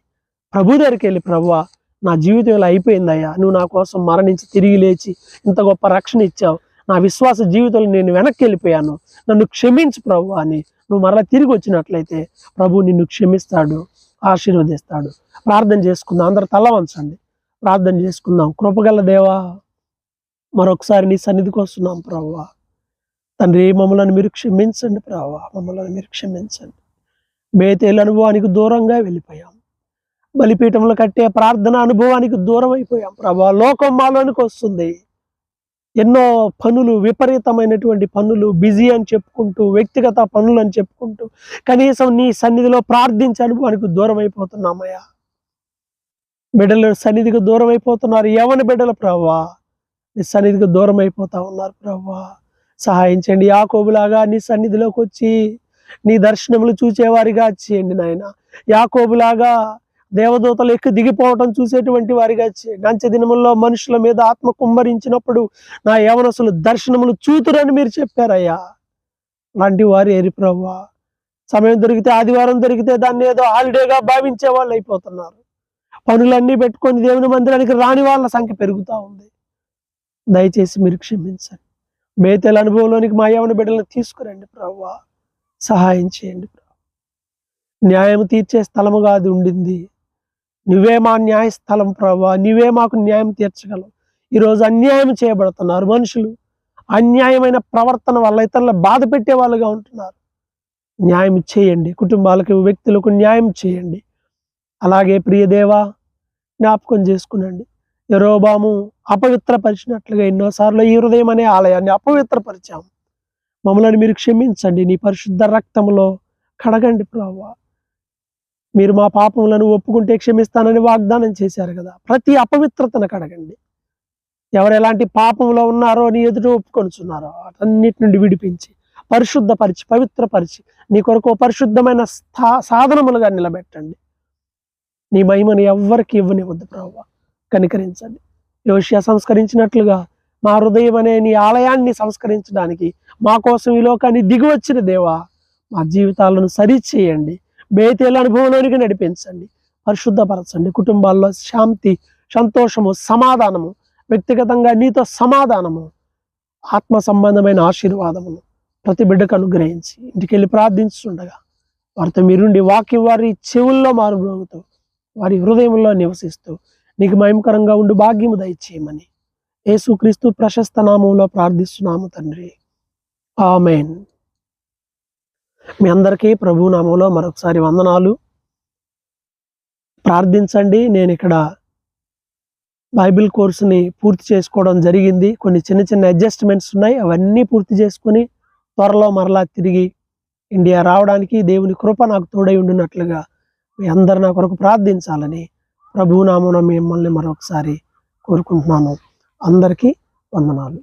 A: ప్రభు దగ్గరికి వెళ్ళి, ప్రభువా నా జీవితం ఇలా అయిపోయిందయ్యా, నువ్వు నా కోసం మరణించి తిరిగి లేచి ఇంత గొప్ప రక్షణ ఇచ్చావు, నా విశ్వాస జీవితంలో నేను వెనక్కి వెళ్ళిపోయాను, నన్ను క్షమించు ప్రభు అని నువ్వు మరలా తిరిగి వచ్చినట్లయితే ప్రభు నిన్ను క్షమిస్తాడు, ఆశీర్వదిస్తాడు. ప్రార్థన చేసుకుందాం. అందరూ తల వంచండి, ప్రార్థన చేసుకుందాం. కృపగల దేవా, మరొకసారి నీ సన్నిధికి వస్తున్నాం ప్రభువా. తండ్రి, మమ్మల్ని మీరు క్షమించండి ప్రభువా, మమ్మల్ని మీరు క్షమించండి. బేతేలు అనుభవానికి దూరంగా వెళ్ళిపోయాం. బలిపీఠంలో కట్టే ప్రార్థన అనుభవానికి దూరం అయిపోయాం ప్రభువా. లోకం మాలోనికి వస్తుంది. ఎన్నో పనులు, విపరీతమైనటువంటి పనులు, బిజీ అని చెప్పుకుంటూ, వ్యక్తిగత పనులు అని చెప్పుకుంటూ కనీసం నీ సన్నిధిలో ప్రార్థించే అనుభవానికి దూరం అయిపోతున్నామయ్యా. బిడ్డలు సన్నిధికి దూరం అయిపోతున్నారు. యవన బిడ్డలు ప్రభువా నీ సన్నిధికి దూరం అయిపోతా ఉన్నారు ప్రభువా. సహాయం చేయండి. యాకోబులాగా నీ సన్నిధిలోకి వచ్చి నీ దర్శనములు చూచేవారిగా చేయండి నాయన. యాకోబులాగా దేవదూతలు ఎక్కి దిగిపోవటం చూసేటువంటి వారిగా చేయండి. అంచె దినముల్లో మనుషుల మీద ఆత్మ కుమ్మరించినప్పుడు నా యవనసులు దర్శనములు చూతురని మీరు చెప్పారయ్యా. అలాంటి వారు ఏరి ప్రభువా. సమయం దొరికితే, ఆదివారం దొరికితే దాన్ని ఏదో హాలిడేగా భావించే వాళ్ళు అయిపోతున్నారు. పనులన్నీ పెట్టుకొని దేవుని మందిరానికి రాని వాళ్ళ సంఖ్య పెరుగుతూ ఉంది. దయచేసి మీరు క్షమించండి. బేతేలు అనుభవంలోనికి మా యవన బిడ్డలను తీసుకురండి ప్రభువా. సహాయం చేయండి ప్రభు. న్యాయం తీర్చే స్థలముగా అది ఉండింది. నువ్వే మా న్యాయస్థలం ప్రభువా. నువ్వే మాకు న్యాయం తీర్చగలవు. ఈరోజు అన్యాయం చేయబడుతున్నారు మనుషులు. అన్యాయమైన ప్రవర్తన వల్ల ఇతరుల బాధ పెట్టే వాళ్ళుగా ఉంటున్నారు. న్యాయం చేయండి. కుటుంబాలకు, వ్యక్తులకు న్యాయం చేయండి. అలాగే ప్రియదేవా, జ్ఞాపకం చేసుకునండి. యెరోబాము అపవిత్రపరిచినట్లుగా ఎన్నోసార్లు ఈ హృదయం అనే ఆలయాన్ని అపవిత్రపరిచాము. మమ్మల్ని మీరు క్షమించండి. నీ పరిశుద్ధ రక్తములో కడగండి ప్రభువా. మీరు మా పాపములను ఒప్పుకుంటే క్షమిస్తానని వాగ్దానం చేశారు కదా. ప్రతి అపవిత్రతను కడగండి. ఎవరు ఎలాంటి పాపంలో ఉన్నారో నీ ఎదుట ఒప్పుకొనుచున్నారో అన్నిటి నుండి విడిపించి, పరిశుద్ధపరిచి, పవిత్రపరిచి నీ కొరకు పరిశుద్ధమైన సాధనములుగా నిలబెట్టండి. నీ మహిమను ఎవ్వరికి ఇవ్వనివద్దు ప్రభువా. కనికరించండి. యోషియా సంస్కరించినట్లుగా మా హృదయం అనే నీ ఆలయాన్ని సంస్కరించడానికి మా కోసం ఈ లోకాన్ని దిగివచ్చిన దేవా, మా జీవితాలను సరిచేయండి. బేతేలు అనుభవంలోనికి నడిపించండి, పరిశుద్ధపరచండి. కుటుంబాల్లో శాంతి, సంతోషము, సమాధానము, వ్యక్తిగతంగా నీతో సమాధానము, ఆత్మ సంబంధమైన ఆశీర్వాదమును ప్రతి బిడ్డకు అనుగ్రహించి ఇంటికి వెళ్ళి ప్రార్థించుండగా వారితో మీరుండి వాక్యం వారి చెవుల్లో మారుమోగుతూ వారి హృదయంలో నివసిస్తూ నీకు మహిమకరంగా ఉండి భాగ్యము దయచేయమని యేసుక్రీస్తు ప్రశస్త నామంలో ప్రార్థిస్తున్నాము తండ్రి. ఆమేన్. మీ అందరికీ ప్రభు నామంలో మరొకసారి వందనాలు. ప్రార్థించండి. నేను ఇక్కడ బైబిల్ కోర్సుని పూర్తి చేసుకోవడం జరిగింది. కొన్ని చిన్న చిన్న అడ్జస్ట్మెంట్స్ ఉన్నాయి, అవన్నీ పూర్తి చేసుకొని త్వరలో మరలా తిరిగి ఇండియా రావడానికి దేవుని కృప నాకు తోడై ఉండినట్లుగా మీ అందరు నా కొరకు ప్రార్థించాలని ప్రభువు నామమున మిమ్మల్ని మరొకసారి కోరుకుంటున్నాను. అందరికీ వందనాలు.